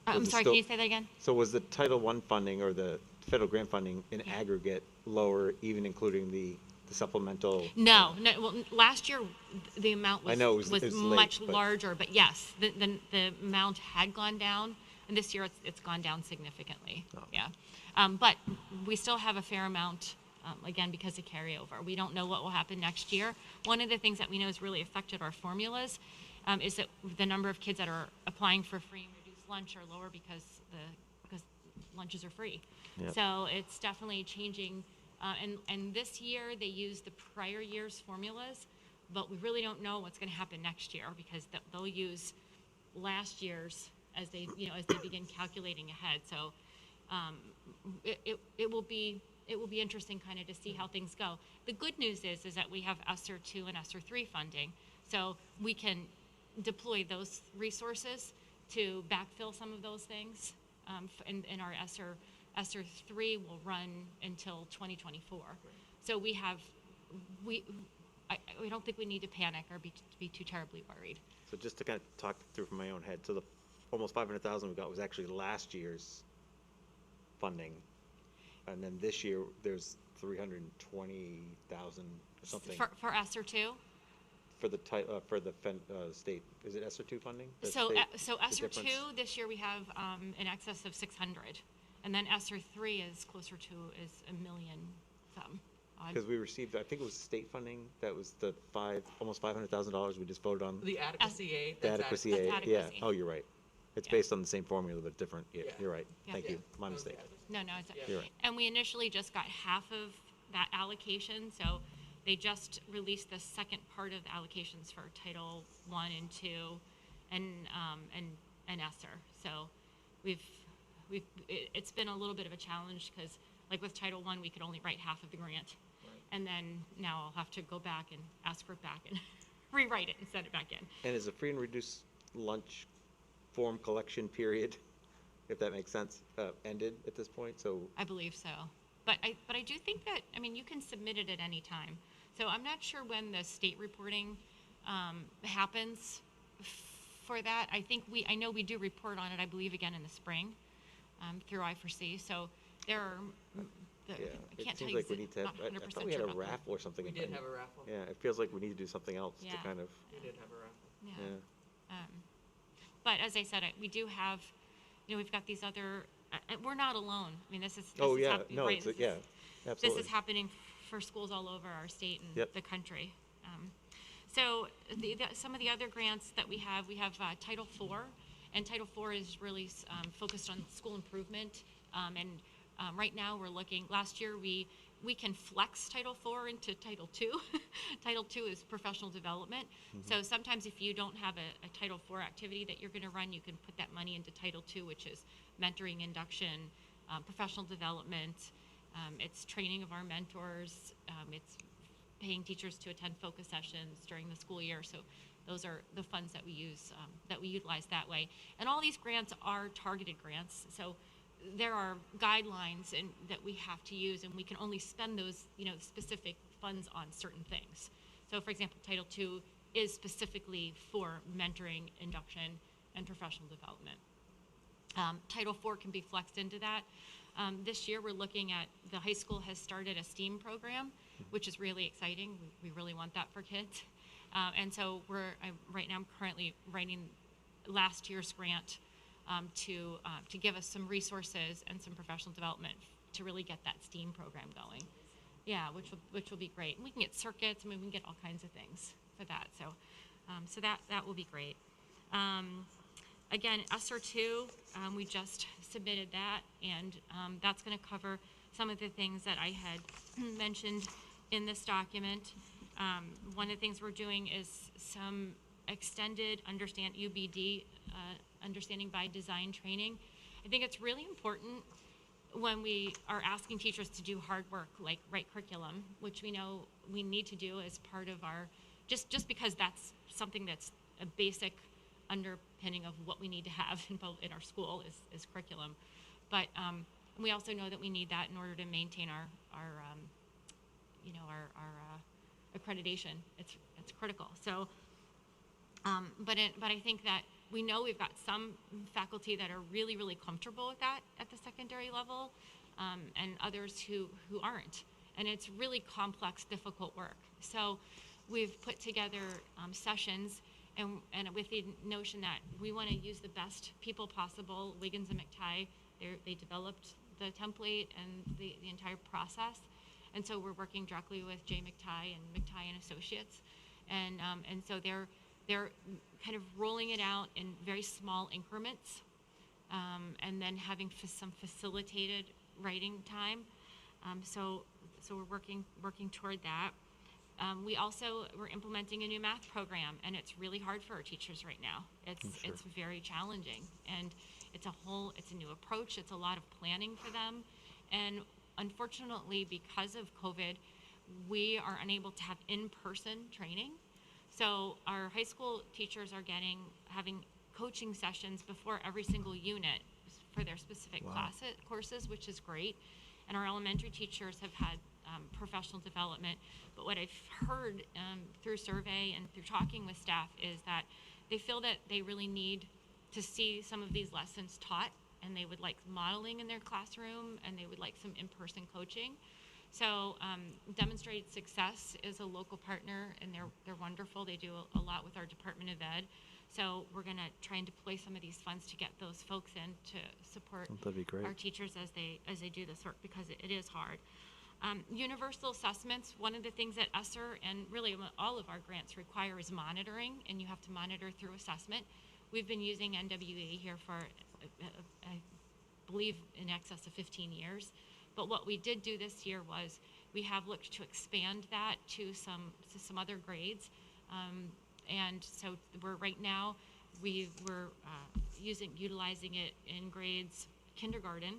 I'm sorry, can you say that again? So was the Title I funding or the federal grant funding in aggregate lower, even including the supplemental? No. Well, last year the amount was, I know it was much late, but larger, but yes, the amount had gone down, and this year it's gone down significantly. Oh. Yeah, but we still have a fair amount. Again, because of carryover. We don't know what will happen next year. One of the things that we know has really affected our formulas is that the number of kids that are applying for free and reduced lunch are lower because lunches are free. Yep. So it's definitely changing. And this year they use the prior year's formulas, but we really don't know what's going to happen next year because they'll use last year's as they begin calculating ahead. So it will be interesting kind of to see how things go. The good news is that we have ESSER 2 and ESSER 3 funding, so we can deploy those resources to backfill some of those things. And our ESSER 3 will run until 2024. So I don't think we need to panic or be too terribly worried. So just to kind of talk through from my own head, so the almost 500,000 we got was actually last year's funding. And then this year, there's 320,000 or something. For ESSER 2? For the state, is it ESSER 2 funding? So ESSER 2, this year we have in excess of 600. And then ESSER 3 is closer to, is $1 million some odd. Because we received, I think it was state funding, that was the almost $500,000 we just voted on. The adequacy aid. The that's adequacy That's aid, yeah. adequacy. Oh, you're right. It's Yeah. based on the same formula, but different. Yeah, Yeah. you're right. Yeah. Thank you. Yeah. My That was the mistake. adequacy. No, it's, Yeah. You're right. and we initially just got half of that allocation, so they just released the second part of the allocations for Title I and II and ESSER. So it's been a little bit of a challenge because like with Title I, we could only write half of the grant. Right. And then now I'll have to go back and ask for it back and rewrite it and send it back in. And is the free and reduced lunch form collection period, if that makes sense, ended at this point? So I believe so. But I do think that, I mean, you can submit it at any time. So I'm not sure when the state reporting happens for that. I know we do report on it, I believe, again in the spring through I4C. So there are, yeah, I it can't tell seems you, like we need to not have, I 100% thought we had sure a about that. raffle or something. We did have a raffle. Yeah, it feels like we need to do something else to Yeah. kind of, We did have a raffle. Yeah. But as I said, we do have, we've got these other, we're not alone. I mean, this is oh, is yeah, hap- no, right, it's, this is- yeah, absolutely. This is happening for schools all over our state and Yep. the country. So some of the other grants that we have Title IV, and Title IV is really focused on school improvement. And right now we're looking, last year we can flex Title IV into Title II. Title II is professional development. Mm-hmm. So sometimes if you don't have a Title IV activity that you're going to run, you can put that money into Title II, which is mentoring, induction, professional development. It's training of our mentors. It's paying teachers to attend focus sessions during the school year. So those are the funds that we use, that we utilize that way. And all these grants are targeted grants. So there are guidelines that we have to use, and we can only spend those, specific funds on certain things. So for example, Title II is specifically for mentoring, induction, and professional development. Title IV can be flexed into that. This year we're looking at, the high school has started a STEAM program, which is really exciting. We really want that for kids. And so right now I'm currently writing last year's grant to give us some resources and some professional development to really get that STEAM program going. Yeah, which will be great. And we can get circuits, we can get all kinds of things for that. So that will be great. Again, ESSER 2, we just submitted that, and that's going to cover some of the things that I had mentioned in this document. One of the things we're doing is some extended UBD, understanding by design training. I think it's really important when we are asking teachers to do hard work, like write curriculum, which we know we need to do as part of our, just because that's something that's a basic underpinning of what we need to have in our school is curriculum. But we also know that we need that in order to maintain our accreditation. It's critical. So, but I think that we know we've got some faculty that are really, really comfortable with that at the secondary level, and others who aren't. And it's really complex, difficult work. So we've put together sessions and with the notion that we want to use the best people possible. Wiggins and McTighe, they developed the template and the entire process. And so we're working directly with Jay McTighe and Associates. And so they're kind of rolling it out in very small increments, and then having some facilitated writing time. So we're working toward that. We're implementing a new math program, and it's really hard for our teachers right now. It's very challenging, and it's a new approach. It's a lot of planning for them, and unfortunately, because of COVID, we are unable to have in-person training. So our high school teachers are having coaching sessions before every single unit for their specific courses, which is great. And our elementary teachers have had professional development. But what I've heard through survey and through talking with staff is that they feel that they really need to see some of these lessons taught, and they would like modeling in their classroom, and they would like some in-person coaching. So Demonstrated Success is a local partner, and they're wonderful. They do a lot with our Department of Ed. So we're going to try and deploy some of these funds to get those folks in to support That'd be great. our teachers as they do this work, because it is hard. Universal assessments, one of the things that ESSER and really all of our grants require is monitoring, and you have to monitor through assessment. We've been using NWE here for, I believe, in excess of 15 years. But what we did do this year was we have looked to expand that to some other grades. And so we're right now, we're utilizing it in grades kindergarten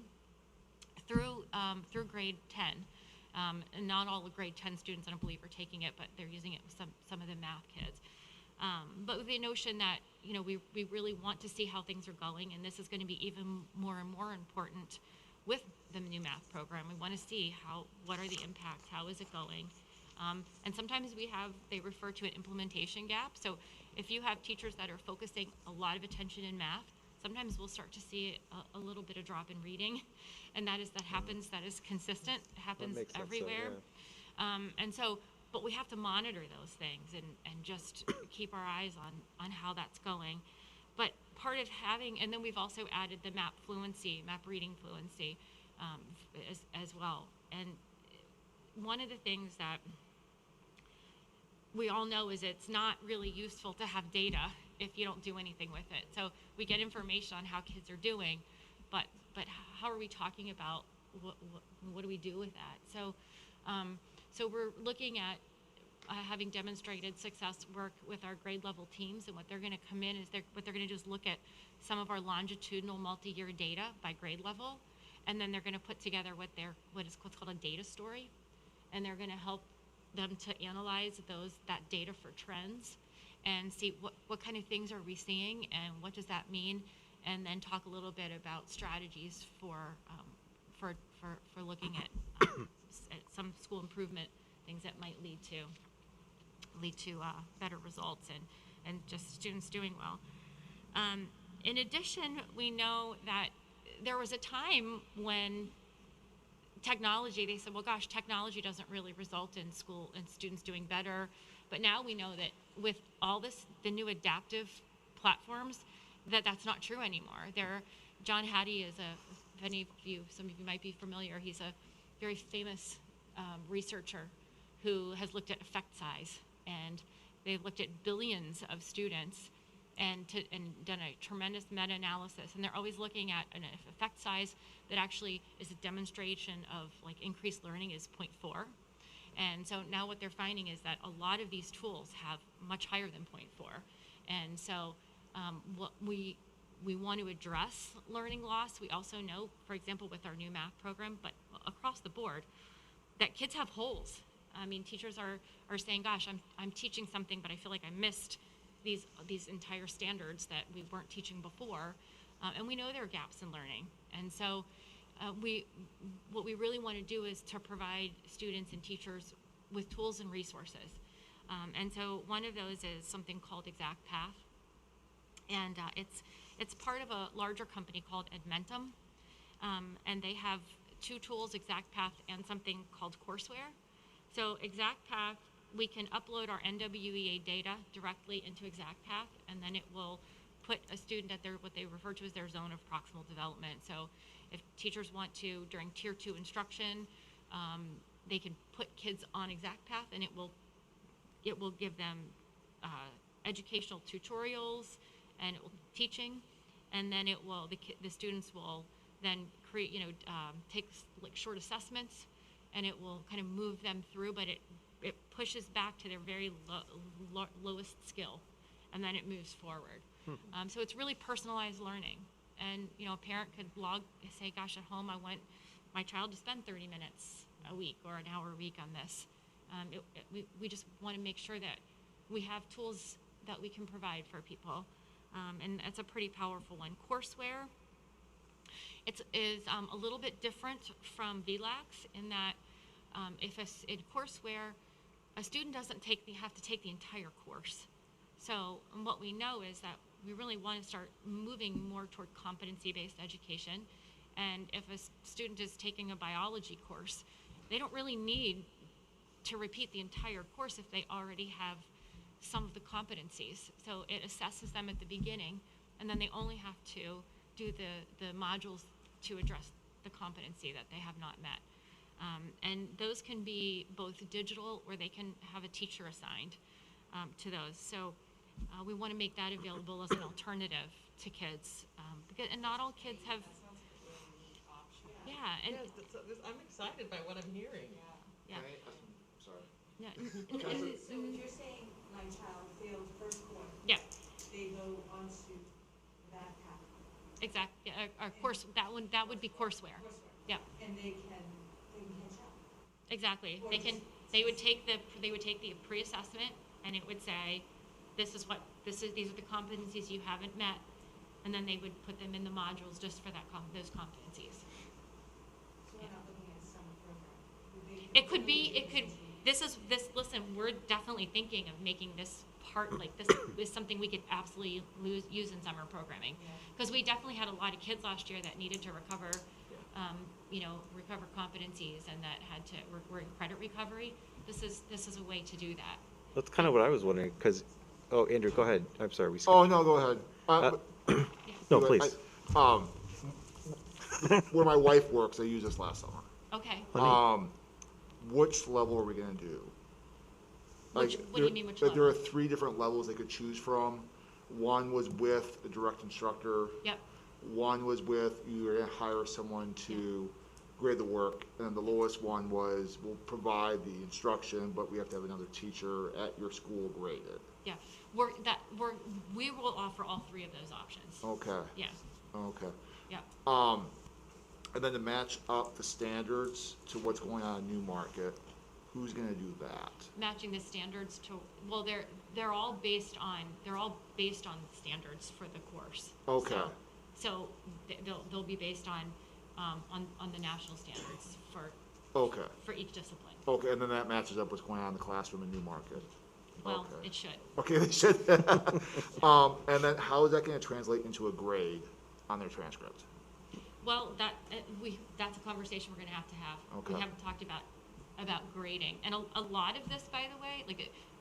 through grade 10. And not all the grade 10 students, I don't believe, are taking it, but they're using it with some of the math kids. But with the notion that, we really want to see how things are going, and this is going to be even more and more important with the new math program. We want to see what are the impacts, how is it going? And sometimes they refer to an implementation gap. So if you have teachers that are focusing a lot of attention in math, sometimes we'll start to see a little bit of drop in reading, and that happens, that is consistent, it happens makes sense, everywhere. yeah. But we have to monitor those things and just keep our eyes on how that's going. But part of and then we've also added the map reading fluency as well. And one of the things that we all know is it's not really useful to have data if you don't do anything with it. So we get information on how kids are doing, but how are we talking about what do we do with that? So we're looking at having demonstrated success work with our grade level teams, and what they're going to come in is what they're going to do is look at some of our longitudinal multi-year data by grade level, and then they're going to put together what's called a data story, and they're going to help them to analyze that data for trends and see what kind of things are we seeing and what does that mean, and then talk a little bit about strategies for looking at some school improvement things that might lead to better results and just students doing well. In addition, we know that there was a time when they said, well, gosh, technology doesn't really result in school and students doing better. But now we know that with all the new adaptive platforms, that's not true anymore. John Hattie is some of you might be familiar, he's a very famous researcher who has looked at effect size, and they've looked at billions of students and done a tremendous meta-analysis, and they're always looking at an effect size that actually is a demonstration of increased learning is 0.4. And so now what they're finding is that a lot of these tools have much higher than 0.4. And so what we want to address learning loss. We also know, for example, with our new math program, but across the board, that kids have holes. I mean, teachers are saying, gosh, I'm teaching something, but I feel like I missed these entire standards that we weren't teaching before. And we know there are gaps in learning. And so what we really want to do is to provide students and teachers with tools and resources. And so one of those is something called Exact Path. And it's part of a larger company called Edmentum. And they have two tools, Exact Path and something called Courseware. So Exact Path, we can upload our NWEA data directly into Exact Path, and then it will put a student at what they refer to as their zone of proximal development. So if teachers want to, during Tier 2 instruction, they can put kids on Exact Path, and it will give them educational tutorials and teaching, and then the students will then create, take short assessments, and it will kind of move them through, but it pushes back to their very lowest skill, and then it moves forward. So it's really personalized learning. And a parent could say, gosh, at home I want my child to spend 30 minutes a week or an hour a week on this. We just want to make sure that we have tools that we can provide for people. And that's a pretty powerful one. Courseware, it is a little bit different from VLAX in that in Courseware, a student doesn't have to take the entire course. So what we know is that we really want to start moving more toward competency-based education. And if a student is taking a biology course, they don't really need to repeat the entire course if they already have some of the competencies. So it assesses them at the beginning, and then they only have to do the modules to address the competency that they have not met. And those can be both digital, or they can have a teacher assigned to those. So we want to make that available as an alternative to kids. And not all kids have, That sounds like a really neat option. yeah, and, I'm excited by what I'm hearing. yeah. Can I ask- Sorry. Yeah, So you're saying my child failed first quarter, yeah, they go on to that path, exactly. Our course, that would be courseware. coursework, Yeah, and they can catch up. exactly. They would take the pre-assessment, and it would say, these are the competencies you haven't met, and then they would put them in the modules just for those competencies. So we're not looking at a summer program. It could be, listen, we're definitely thinking of making this part, like, this is something we could absolutely use in summer programming. Yeah. Because we definitely had a lot of kids last year that needed to recover, recover competencies, and that were in credit recovery. This is a way to do that. That's kind of what I was wondering, because, oh, Andrew, go ahead. I'm sorry. Oh, no, go ahead. No, please. Where my wife works, I used this last summer. Okay. Which level are we gonna do? What do you mean, which There are level? 3 different levels they could choose from. One was with a direct instructor. Yep. One was with, you're gonna hire someone to grade the work. And then the lowest one was, we'll provide the instruction, but we have to have another teacher at your school grade it. Yeah. We will offer all 3 of those options. Okay, Yeah. okay. Yep. And then to match up the standards to what's going on in Newmarket, who's gonna do that? Matching the standards to, well, they're all based on standards for the course. Okay. So they'll be based on the national standards Okay, for each discipline. okay, and then that matches up what's going on in the classroom in Newmarket. Well, Okay. it should. Okay, they should. And then how is that gonna translate into a grade on their transcript? Well, that's a conversation we're gonna have to have. Okay. We haven't talked about grading. And a lot of this, by the way,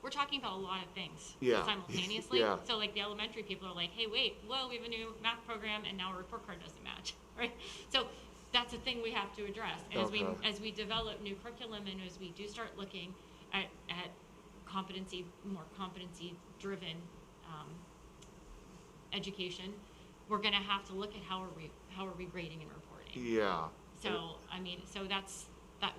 we're talking about a lot of things Yeah. simultaneously. Yeah. So like the elementary people are like, hey, wait, whoa, we have a new math program, and now our report card doesn't match, right? So that's a thing we have to address. And Okay. as we develop new curriculum, and as we do start looking at more competency-driven education, we're gonna have to look at how are we grading and reporting. Yeah. So, I mean, so that's a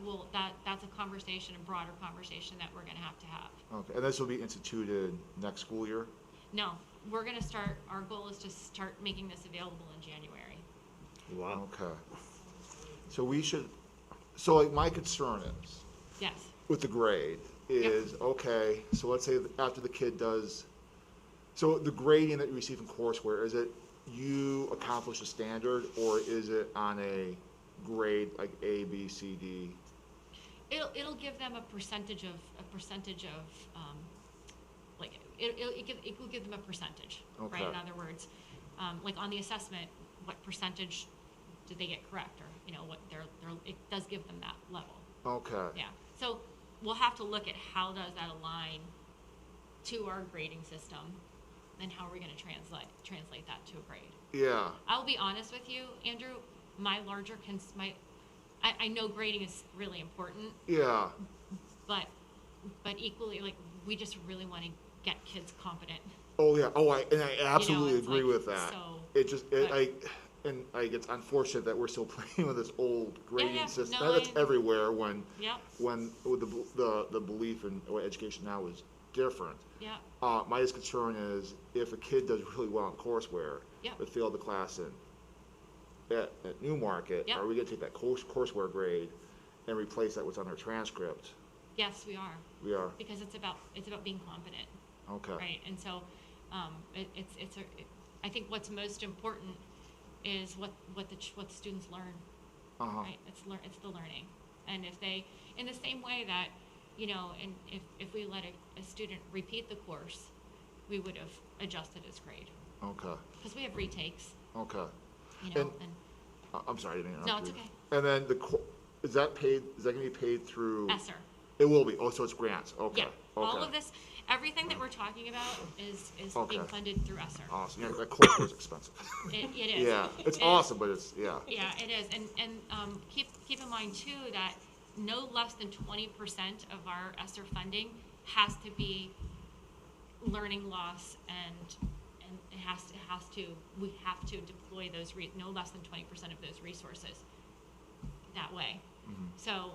conversation, a broader conversation that we're gonna have to have. Okay, and this will be instituted next school year? No, our goal is to start making this available in January. Wow. Okay. So like my concern is, Yes, with the grade, is, okay, so let's say after the kid does, so the grading that you receive from courseware, is it you accomplish a standard, or is it on a grade like A, B, C, D? it'll give them a percentage of, like, it will give them a percentage, right? Okay. In other words, like on the assessment, what percentage did they get correct, or, what it does give them that level. Okay. Yeah, so we'll have to look at how does that align to our grading system, and how are we gonna translate that to a grade. Yeah, I'll be honest with you, Andrew, I know grading is really important, yeah, but equally, like, we just really wanna get kids competent. oh, yeah, and I absolutely it's agree like, with that. so- It's unfortunate that we're still playing with this old grading yeah, system. no, That's everywhere when Yep, with the belief in what education now is different. yep, My just concern is if a kid does really well in courseware, Yep. but failed the class at Newmarket, Yep. are we gonna take that courseware grade and replace that with on their transcript? yes, we are, We are, because it's about being competent. okay. Right, and so, I think what's most important is what the students learn, Uh-huh, right? It's the learning. And if they, in the same way that, and if we let a student repeat the course, we would have adjusted his grade. okay, Because we have retakes, okay. and, I'm sorry, I didn't mean to no, interrupt it's you. okay. And then is that gonna be paid through? ESSER. It will be, oh, so it's grants, okay, Yeah, all okay. of this, Everything that we're talking about is being Okay. funded through ESSER. Awesome. Yeah, that Courseware is expensive. It is. Yeah, it's It- awesome, but it's, yeah. Yeah, it is, and keep in mind too that no less than 20% of our ESSER funding has to be learning loss, and we have to deploy those no less than 20% of those resources that way. Mhm. So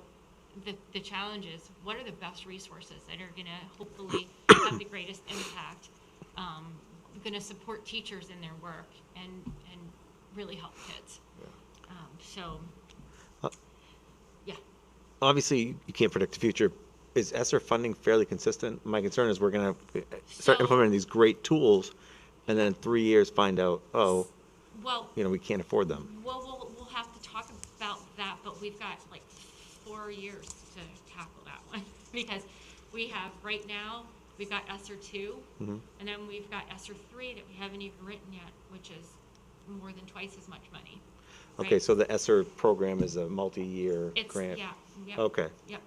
the challenge is, what are the best resources that are gonna hopefully have the greatest impact, gonna support teachers in their work and really help kids. Yeah. So, Uh, yeah. Obviously, you can't predict the future. Is ESSER funding fairly consistent? My concern is we're going to start So- implementing these great tools, and then in 3 years find out, oh, Well, we can't afford them. we'll have to talk about that, but we've got like 4 years to tackle that one. Because we have, right now, we've got ESSER 2, Mhm. and then we've got ESSER 3 that we haven't even written yet, which is more than twice as much money. Okay, right? so the ESSER program is a multi-year It's, grant? yeah, yep. Okay. Yep,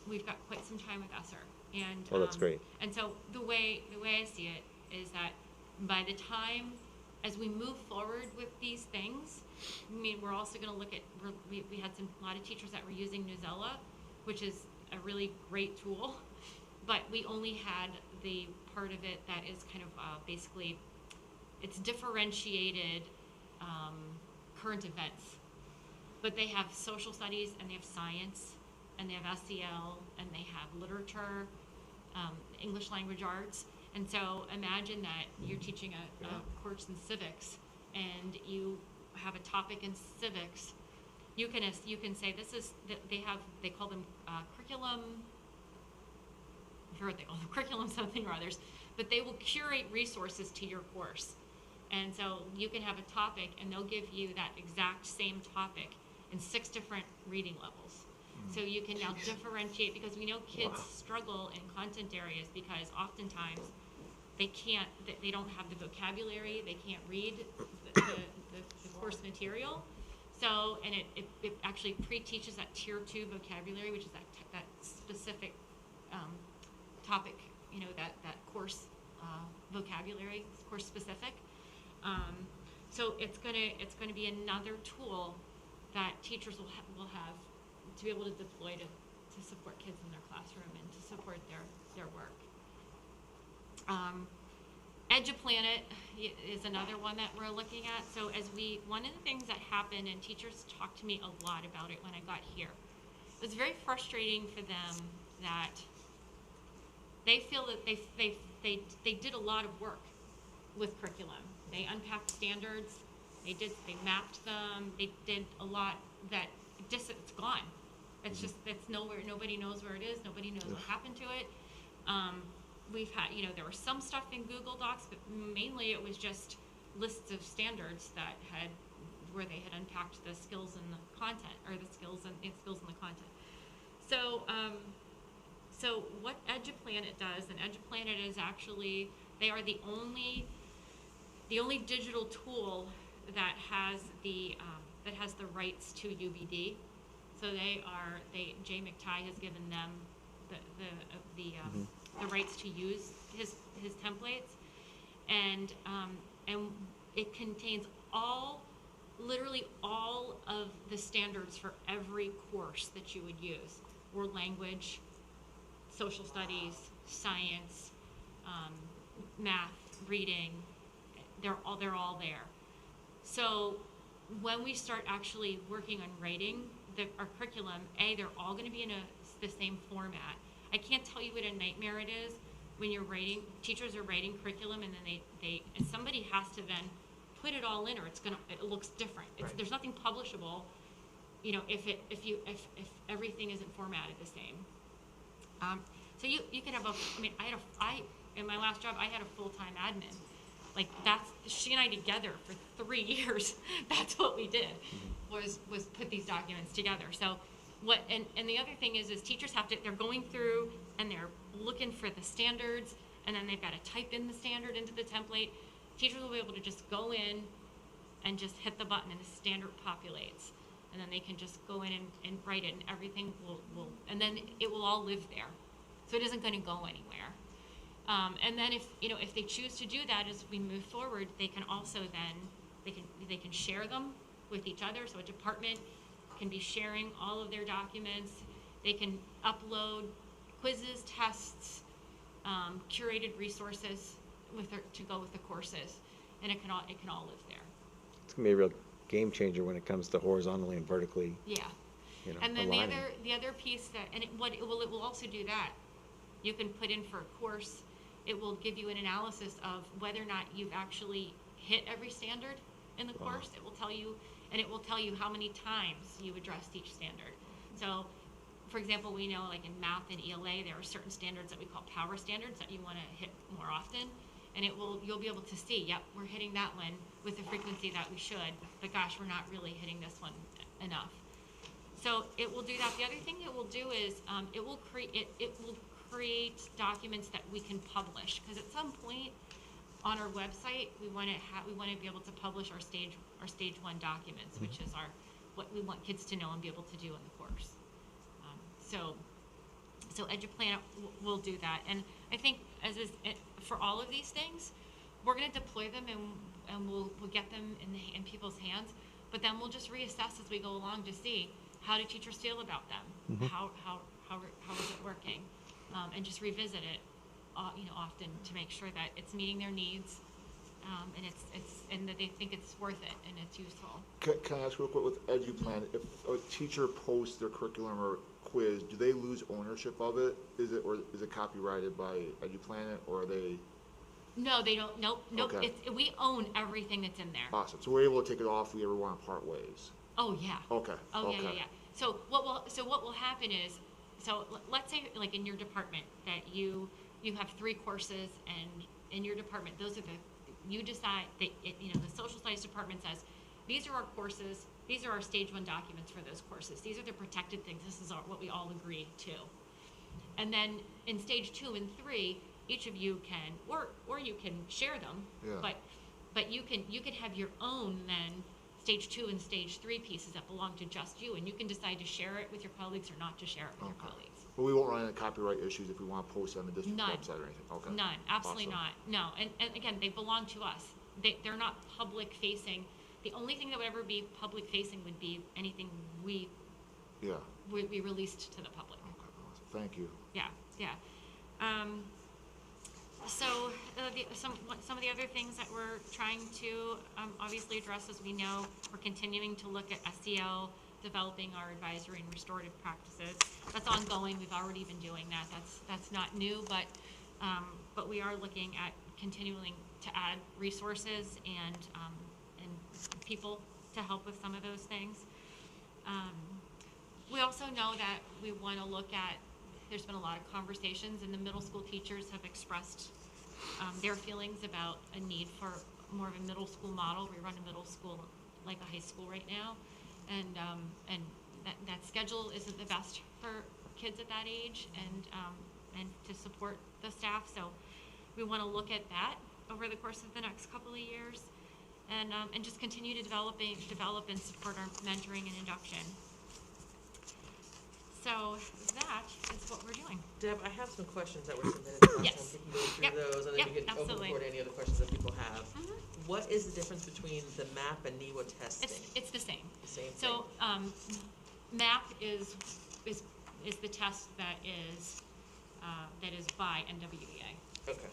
we've got quite some time with ESSER, and. Oh, that's great. And so the way I see it is that by the time, as we move forward with these things, I mean, we're also gonna look at, we had a lot of teachers that were using Newsella, which is a really great tool, but we only had the part of it that is kind of, basically, it's differentiated, current events. But they have social studies, and they have science, and they have SEL, and they have literature, English language arts. And so imagine that you're teaching a course in civics, and you have a topic in civics. You can say this is, they call them curriculum, I forget what they call them, curriculum something or others, but they will curate resources to your course. And so you can have a topic, and they'll give you that exact same topic in 6 different reading levels. So you can now differentiate, because we know kids struggle in content areas because oftentimes they don't have the vocabulary, they can't read the course material. So, and it actually pre-teaches that tier 2 vocabulary, which is that specific topic, that course vocabulary, course specific. So it's gonna be another tool that teachers will have to be able to deploy to support kids in their classroom and to support their work. EduPlanet is another one that we're looking at. So one of the things that happened, and teachers talked to me a lot about it when I got here, it was very frustrating for them that they feel that they did a lot of work with curriculum. They unpacked standards, they mapped them, they did a lot that it's gone. It's just, it's nowhere, nobody knows where it is, nobody knows what happened to it. We've had, there was some stuff in Google Docs, but mainly it was just lists of standards where they had unpacked the skills and the content, or the skills and the content. So, so what EduPlanet does, and EduPlanet is actually, they are the only digital tool that has the rights to UBD. So Jay McTighe has given them the rights to use his templates, and it contains literally all of the standards for every course that you would use: world language, social studies, science, math, reading. They're all there. So when we start actually working on writing our curriculum, they're all going to be in the same format. I can't tell you what a nightmare it is when teachers are writing curriculum, and then and somebody has to then put it all in, or it looks different. Right. There's nothing publishable, if everything isn't formatted the same. So you can have in my last job, I had a full-time admin. Like, she and I together for 3 years, that's what we did, was put these documents together. So and the other thing is teachers they're going through and they're looking for the standards, and then they've got to type in the standard into the template. Teachers will be able to just go in and just hit the button, and the standard populates. And then they can just go in and write it, and everything and then it will all live there. So it isn't going to go anywhere. And then if they choose to do that as we move forward, they can also then, they can share them with each other. So a department can be sharing all of their documents. They can upload quizzes, tests, curated resources to go with the courses, and it can all live there. It's gonna be a real game changer when it comes to horizontally and vertically. Yeah. You know, And then aligning. the other piece that, and it will also do that. You can put in for a course, it will give you an analysis of whether or not you've actually hit every standard in the Wow. course. It will tell you, and it will tell you how many times you addressed each standard. So, for example, we know like in math and ELA, there are certain standards that we call power standards that you want to hit more often. And you'll be able to see, yep, we're hitting that one with the frequency that we should, but gosh, we're not really hitting this one enough. So it will do that. The other thing it will do is it will create documents that we can publish, because at some point on our website we want to be able to publish our stage 1 documents, which is what we want kids to know and be able to do in the course. So EduPlan will do that, and I think for all of these things, we're going to deploy them and we'll get them in people's hands, but then we'll just reassess as we go along to see how do teachers feel about them, how is it working, and just revisit it, often to make sure that it's meeting their needs, and that they think it's worth it and it's useful. Can I ask real quick with EduPlan, if a teacher posts their curriculum or quiz, do they lose ownership of it? Is it copyrighted by EduPlan, or are they? No, they don't. Nope. Okay. We own everything that's in there. Awesome. So we're able to take it off if we ever want to part ways. Oh yeah. Okay. Oh okay. yeah. So what will happen is, let's say like in your department that you have 3 courses, and in your department you decide that the social studies department says, these are our courses, these are our stage 1 documents for those courses, these are the protected things, this is what we all agree to. And then in stage 2 and 3, each of you can, or you can share them, Yeah. but you can have your own then stage 2 and stage 3 pieces that belong to just you, and you can decide to share it with your colleagues or not to share it with your colleagues. But we won't run into copyright issues if we want to post it on the district None. website or anything. Okay. None, absolutely Awesome. not. No, and again, they belong to us. They're not public facing. The only thing that would ever be public facing would be anything we released to the public. Okay. Awesome. Thank you. Yeah. So some of the other things that we're trying to obviously address, as we know, we're continuing to look at SEL, developing our advisory and restorative practices. That's ongoing. We've already been doing that. That's not new, but we are looking at continuing to add resources and people to help with some of those things. We also know that we want to look at, there's been a lot of conversations, and the middle school teachers have expressed their feelings about a need for more of a middle school model. We run a middle school like a high school right now, and that schedule isn't the best for kids at that age, and to support the staff. So we want to look at that over the course of the next couple of years, and just continue to develop and support our mentoring and induction. So that is what we're doing. Deb, I have some questions that were submitted to us. Yes. We can go through Yep. those, and then Yep, we can open the absolutely. floor to any other questions that people have. Mhm. What is the difference between the MAP and NEWA testing? It's the same. The same So thing. MAP is the test that is by NWEA. Okay.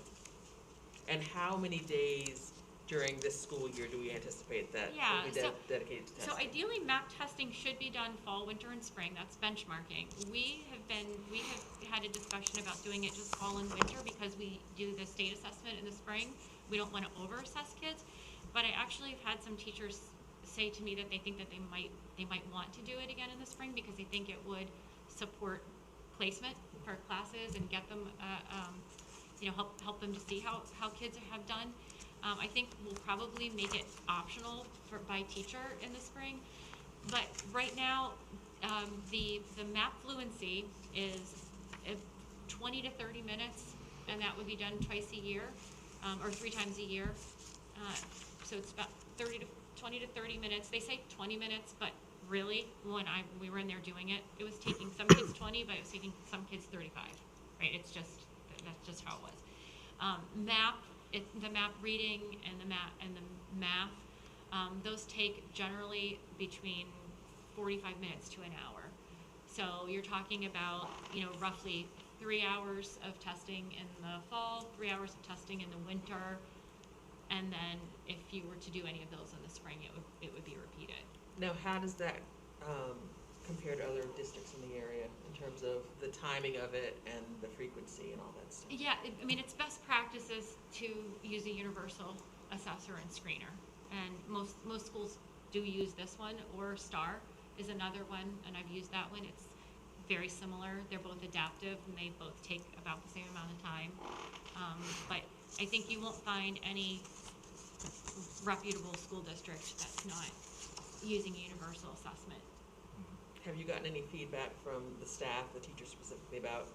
And how many days during this school year do we anticipate that Yeah, will be dedicated to testing? So ideally, MAP testing should be done fall, winter, and spring. That's benchmarking. We have had a discussion about doing it just fall and winter because we do the state assessment in the spring. We don't want to over-assess kids, but I actually have had some teachers say to me that they think that they might want to do it again in the spring because they think it would support placement for classes and get them, help them to see how kids have done. I think we'll probably make it optional by teacher in the spring, but right now, the MAP Fluency is 20 to 30 minutes, and that would be done twice a year, or 3 times a year. So it's about 20 to 30 minutes. They say 20 minutes, but really, when we were in there doing it, it was taking some kids 20, but it was taking some kids 35. Right? That's just how it was. The map reading and the math, those take generally between 45 minutes to an hour. So you're talking about, roughly 3 hours of testing in the fall, 3 hours of testing in the winter, and then if you were to do any of those in the spring, it would be repeated. Now, how does that compare to other districts in the area in terms of the timing of it and the frequency and all that stuff? Yeah, it's best practices to use a universal assessor and screener. And most schools do use this one, or STAR is another one, and I've used that one. It's very similar. They're both adaptive, and they both take about the same amount of time. But I think you won't find any reputable school district that's not using a universal assessment. Have you gotten any feedback from the staff, the teachers specifically, about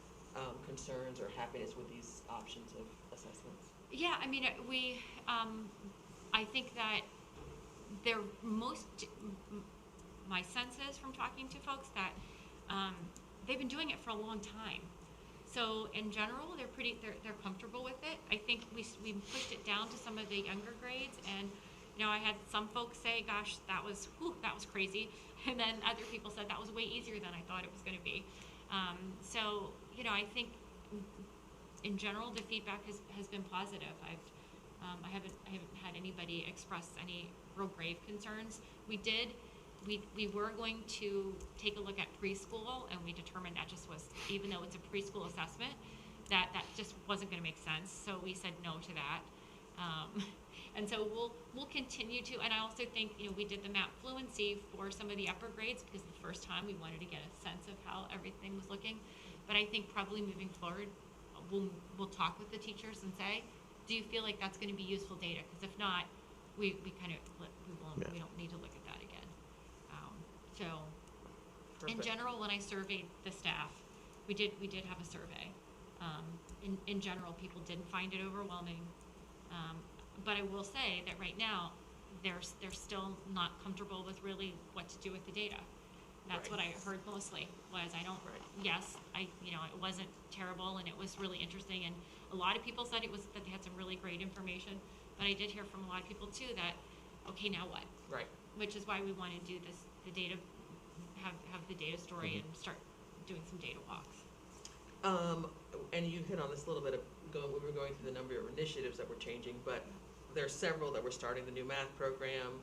concerns or happiness with these options of assessments? Yeah, I think that they're my sense is from talking to folks that they've been doing it for a long time. So in general, they're comfortable with it. I think we pushed it down to some of the younger grades, and I had some folks say, "Gosh, that was crazy," and then other people said that was way easier than I thought it was going to be. So I think in general the feedback has been positive. I haven't had anybody express any real grave concerns. We were going to take a look at preschool, and we determined that just was, even though it's a preschool assessment, that just wasn't going to make sense. So we said no to that. And so we'll continue to, and I also think, we did the MAP Fluency for some of the upper grades because the first time we wanted to get a sense of how everything was looking. But I think probably moving forward, we'll talk with the teachers and say, do you feel like that's going to be useful data? Because if not, we don't need to look at that again. So in general, when I surveyed the staff, we did have a survey. In general, people didn't find it overwhelming. But I will say that right now, they're still not comfortable with really what to do with the data. That's what I heard mostly was it wasn't terrible, and it was really interesting, and a lot of people said that they had some really great information, but I did hear from a lot of people too that, okay, now what? Right. Which is why we want to do the data, have the data story and start doing some data walks. And you hit on this a little bit we were going through the number of initiatives that were changing, but there are several that were starting the new math program.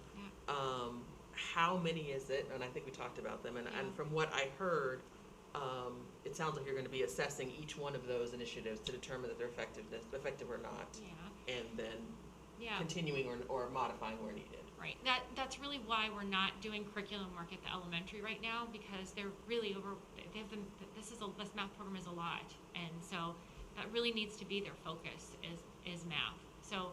Yeah. How many is it? And I think we talked about them. And from what I heard, it sounds like you're going to be assessing each one of those initiatives to determine that they're effective or not. Yeah. And then continuing or modifying where needed. Right. That's really why we're not doing curriculum work at the elementary right now, because they're really this math program is a lot, and so that really needs to be their focus is math. So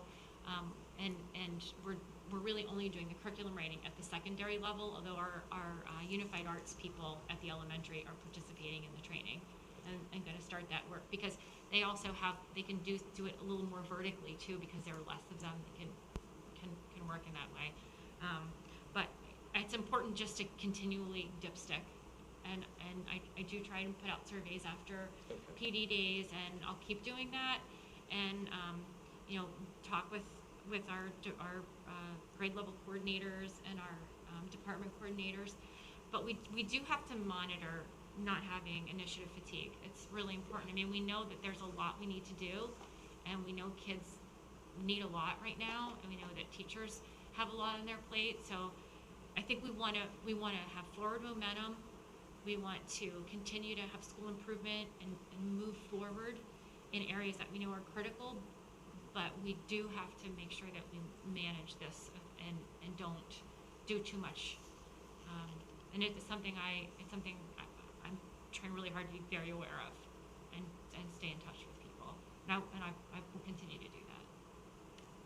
and we're really only doing the curriculum writing at the secondary level, although our unified arts people at the elementary are participating in the training and going to start that work, because they also they can do it a little more vertically too, because there are less of them that can work in that way. But it's important just to continually dipstick, and I do try to put out surveys after PD days, and I'll keep doing that, and talk with our grade level coordinators and our department coordinators. But we do have to monitor not having initiative fatigue. It's really important. We know that there's a lot we need to do, and we know kids need a lot right now, and we know that teachers have a lot on their plate. So I think we want to have forward momentum. We want to continue to have school improvement and move forward in areas that we know are critical, but we do have to make sure that we manage this and don't do too much. And it's something I'm trying really hard to be very aware of and stay in touch with people. And I will continue to do that.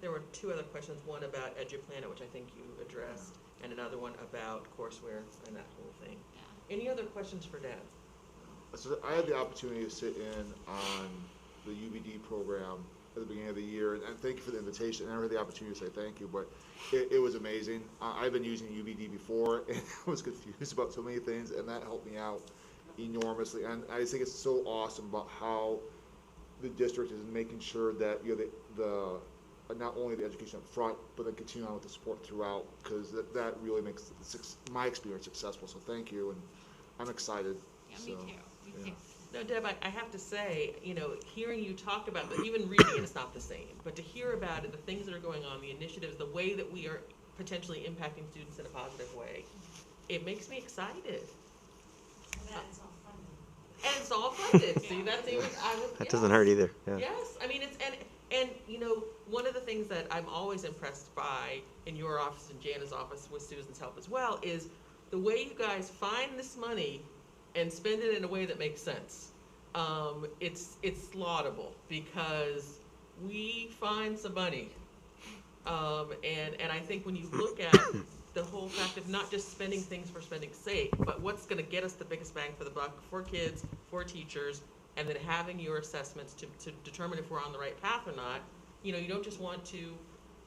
There were two other questions, one about EduPlanet, which I think you addressed, and another one about Courseware and that whole thing. Yeah. Any other questions for Deb? So I had the opportunity to sit in on the UBD program at the beginning of the year, and thank you for the invitation. I never had the opportunity to say thank you, but it was amazing. I've been using UBD before, and I was confused about so many things, and that helped me out enormously. And I just think it's so awesome about how the district is making sure that, you know, the not only the education up front, but then continue on with the support throughout, because that really makes my experience successful. So thank you, and I'm excited. Yeah, So, me too, me too. No, Deb, I have to say, you know, hearing you talk about, but even reading it is not the same, but to hear about it, the things that are going on, the initiatives, the way that we are potentially impacting students in a positive way, it makes me excited. And that it's all funded. And it's all funded, see, that's even, That doesn't hurt either, yeah. Yes, I mean, and, you know, one of the things that I'm always impressed by in your office and Jana's office with Susan's help as well is the way you guys find this money and spend it in a way that makes sense. It's laudable because we find some money. And I think when you look at the whole fact of not just spending things for spending's sake, but what's gonna get us the biggest bang for the buck for kids, for teachers, and then having your assessments to determine if we're on the right path or not, you know, you don't just want to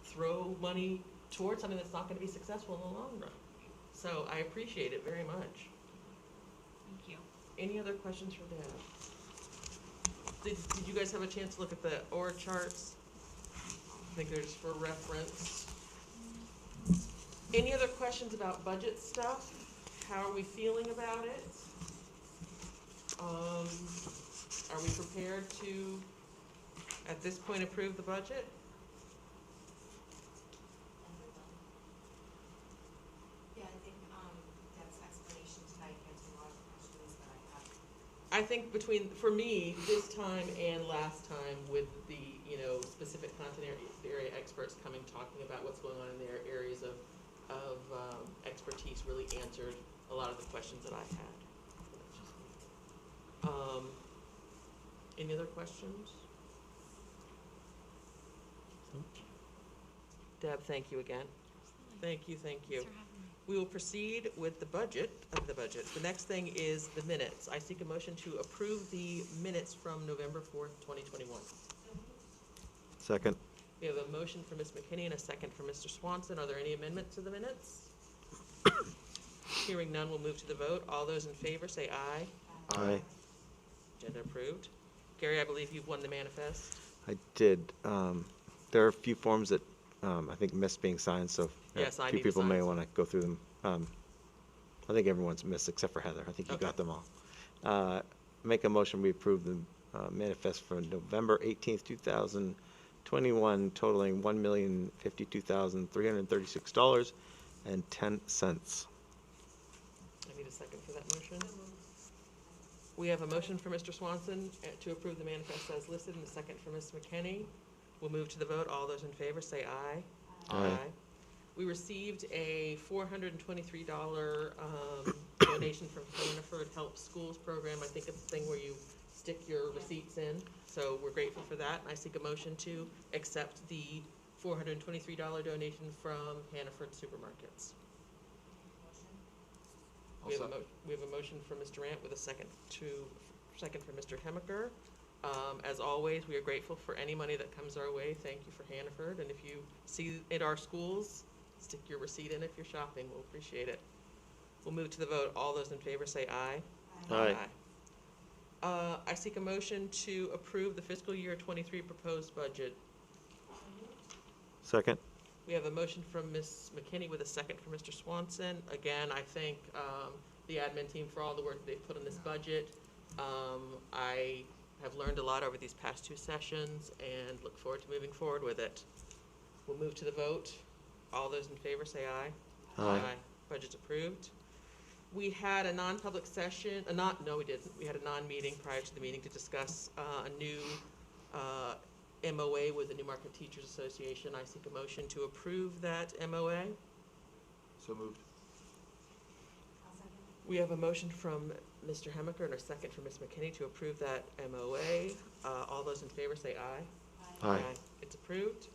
throw money towards something that's not gonna be successful in the long run. So I appreciate it very much. Thank you. Any other questions for Deb? Did you guys have a chance to look at the org charts? I think they're just for reference. Any other questions about budget stuff? How are we feeling about it? Are we prepared to, at this point, approve the budget? Yeah, I think, Deb's explanation tonight answered a lot of questions that I have. I think for me, this time and last time with the, you know, specific content area experts coming, talking about what's going on in their areas of expertise really answered a lot of the questions that I had. Any other questions? Deb, thank you again. Thank you, thank you. Thanks for having me. We will proceed with the budget. The next thing is the minutes. I seek a motion to approve the minutes from November 4th, 2021. Second. We have a motion from Ms. McKinney and a second from Mr. Swanson. Are there any amendments to the minutes? Hearing none, we'll move to the vote. All those in favor say aye. Aye. Agenda approved. Gary, I believe you've won the manifest. I did. There are a few forms that I think missed being signed, so Yes, I a few need to people sign may some. want to go through them. I think everyone's missed except for Heather. I think you Okay. got them all. Make a motion, we approve the manifest for November 18th, 2021, totaling $1,052,336.10. I need a second for that motion. We have a motion for Mr. Swanson to approve the manifest as listed and a second for Ms. McKinney. We'll move to the vote. All those in favor say aye. Aye. We received a $423 donation from Hannaford Help Schools program. I think it's the thing where you stick your receipts in. So we're grateful for that. And I seek a motion to accept the $423 donation from Hannaford Supermarkets. We have a motion from Mr. Rant with a second for Mr. Hemaker. As always, we are grateful for any money that comes our way. Thank you for Hannaford. And if you see at our schools, stick your receipt in if you're shopping. We'll appreciate it. We'll move to the vote. All those in favor say aye. Aye. I seek a motion to approve the fiscal year 23 proposed budget. Second. We have a motion from Ms. McKinney with a second from Mr. Swanson. Again, I thank the admin team for all the work they've put in this budget. I have learned a lot over these past two sessions and look forward to moving forward with it. We'll move to the vote. All those in favor say aye. Aye. Budget's approved. We had a non-public session, no, we didn't. We had a non-meeting prior to the meeting to discuss a new MOA with the Newmarket Teachers Association. I seek a motion to approve that MOA. So moved. We have a motion from Mr. Hemaker and a second from Ms. McKinney to approve that MOA. All those in favor say aye. Aye. It's approved.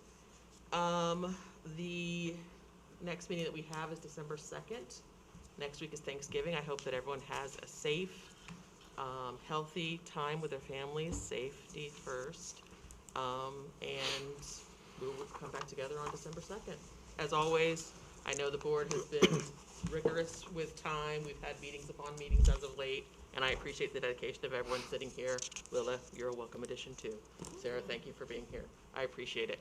The next meeting that we have is December 2nd. Next week is Thanksgiving. I hope that everyone has a safe, healthy time with their families, safety first. And we will come back together on December 2nd. As always, I know the board has been rigorous with time. We've had meetings upon meetings as of late, and I appreciate the dedication of everyone sitting here. Lila, you're a welcome addition too. Sarah, thank you for being here. I appreciate it.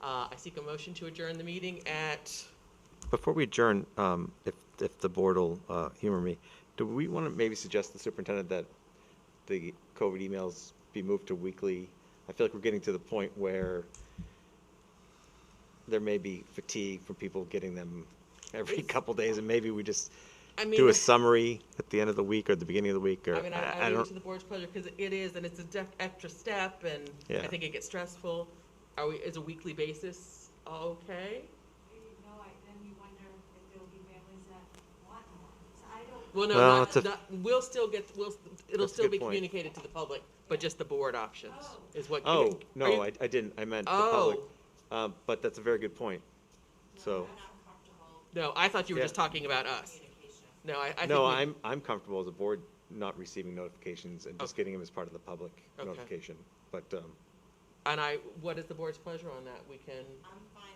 I seek a motion to adjourn the meeting at, Before we adjourn, if the board will humor me, do we want to maybe suggest to the superintendent that the COVID emails be moved to weekly? I feel like we're getting to the point where there may be fatigue from people getting them every couple days, and maybe we just I mean, do a summary at the end of the week or the beginning of the week, or I mean, I I leave it don't. to the board's pleasure, because it is, and it's a extra step, and Yeah. I think it gets stressful. Is a weekly basis okay? Then you wonder if there will be families that want more. So I don't. Well, no, Well, not, that's a- not, it'll still That's a still good be point. communicated to the public, but just the board options Oh. is what. Oh, are no, you- I didn't, I meant the Oh. public. But that's a very good point, so. I'm not comfortable No, I thought you were Yeah. just talking about us. communication. No, I think. No, we- I'm comfortable as a board not receiving notifications and just Okay. getting them as part of the public Okay. notification. But, And what is the board's pleasure on that? We can, I'm fine,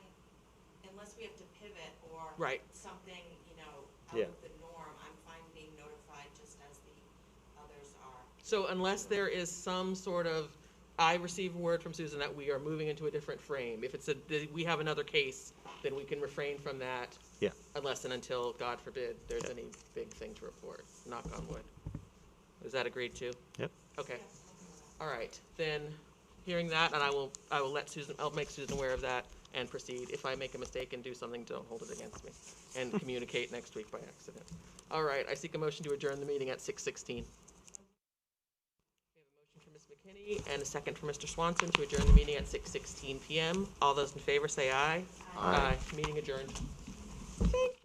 unless we have to pivot or Right. something, out Yeah. of the norm, I'm fine being notified just as the others are. so unless there is some sort of, I receive word from Susan that we are moving into a different frame. If we have another case, then we can refrain from that. yeah. Unless and until, God forbid, there's any big thing to report, knock on wood. Is that agreed to? Yep. Okay. All right, then, hearing that, and I will I'll make Susan aware of that and proceed. If I make a mistake and do something, don't hold it against me. And communicate next week by accident. All right, I seek a motion to adjourn the meeting at 6:16. We have a motion from Ms. McKinney and a second from Mr. Swanson to adjourn the meeting at 6:16 PM. All those in favor say aye. Aye. Meeting adjourned. Thank you.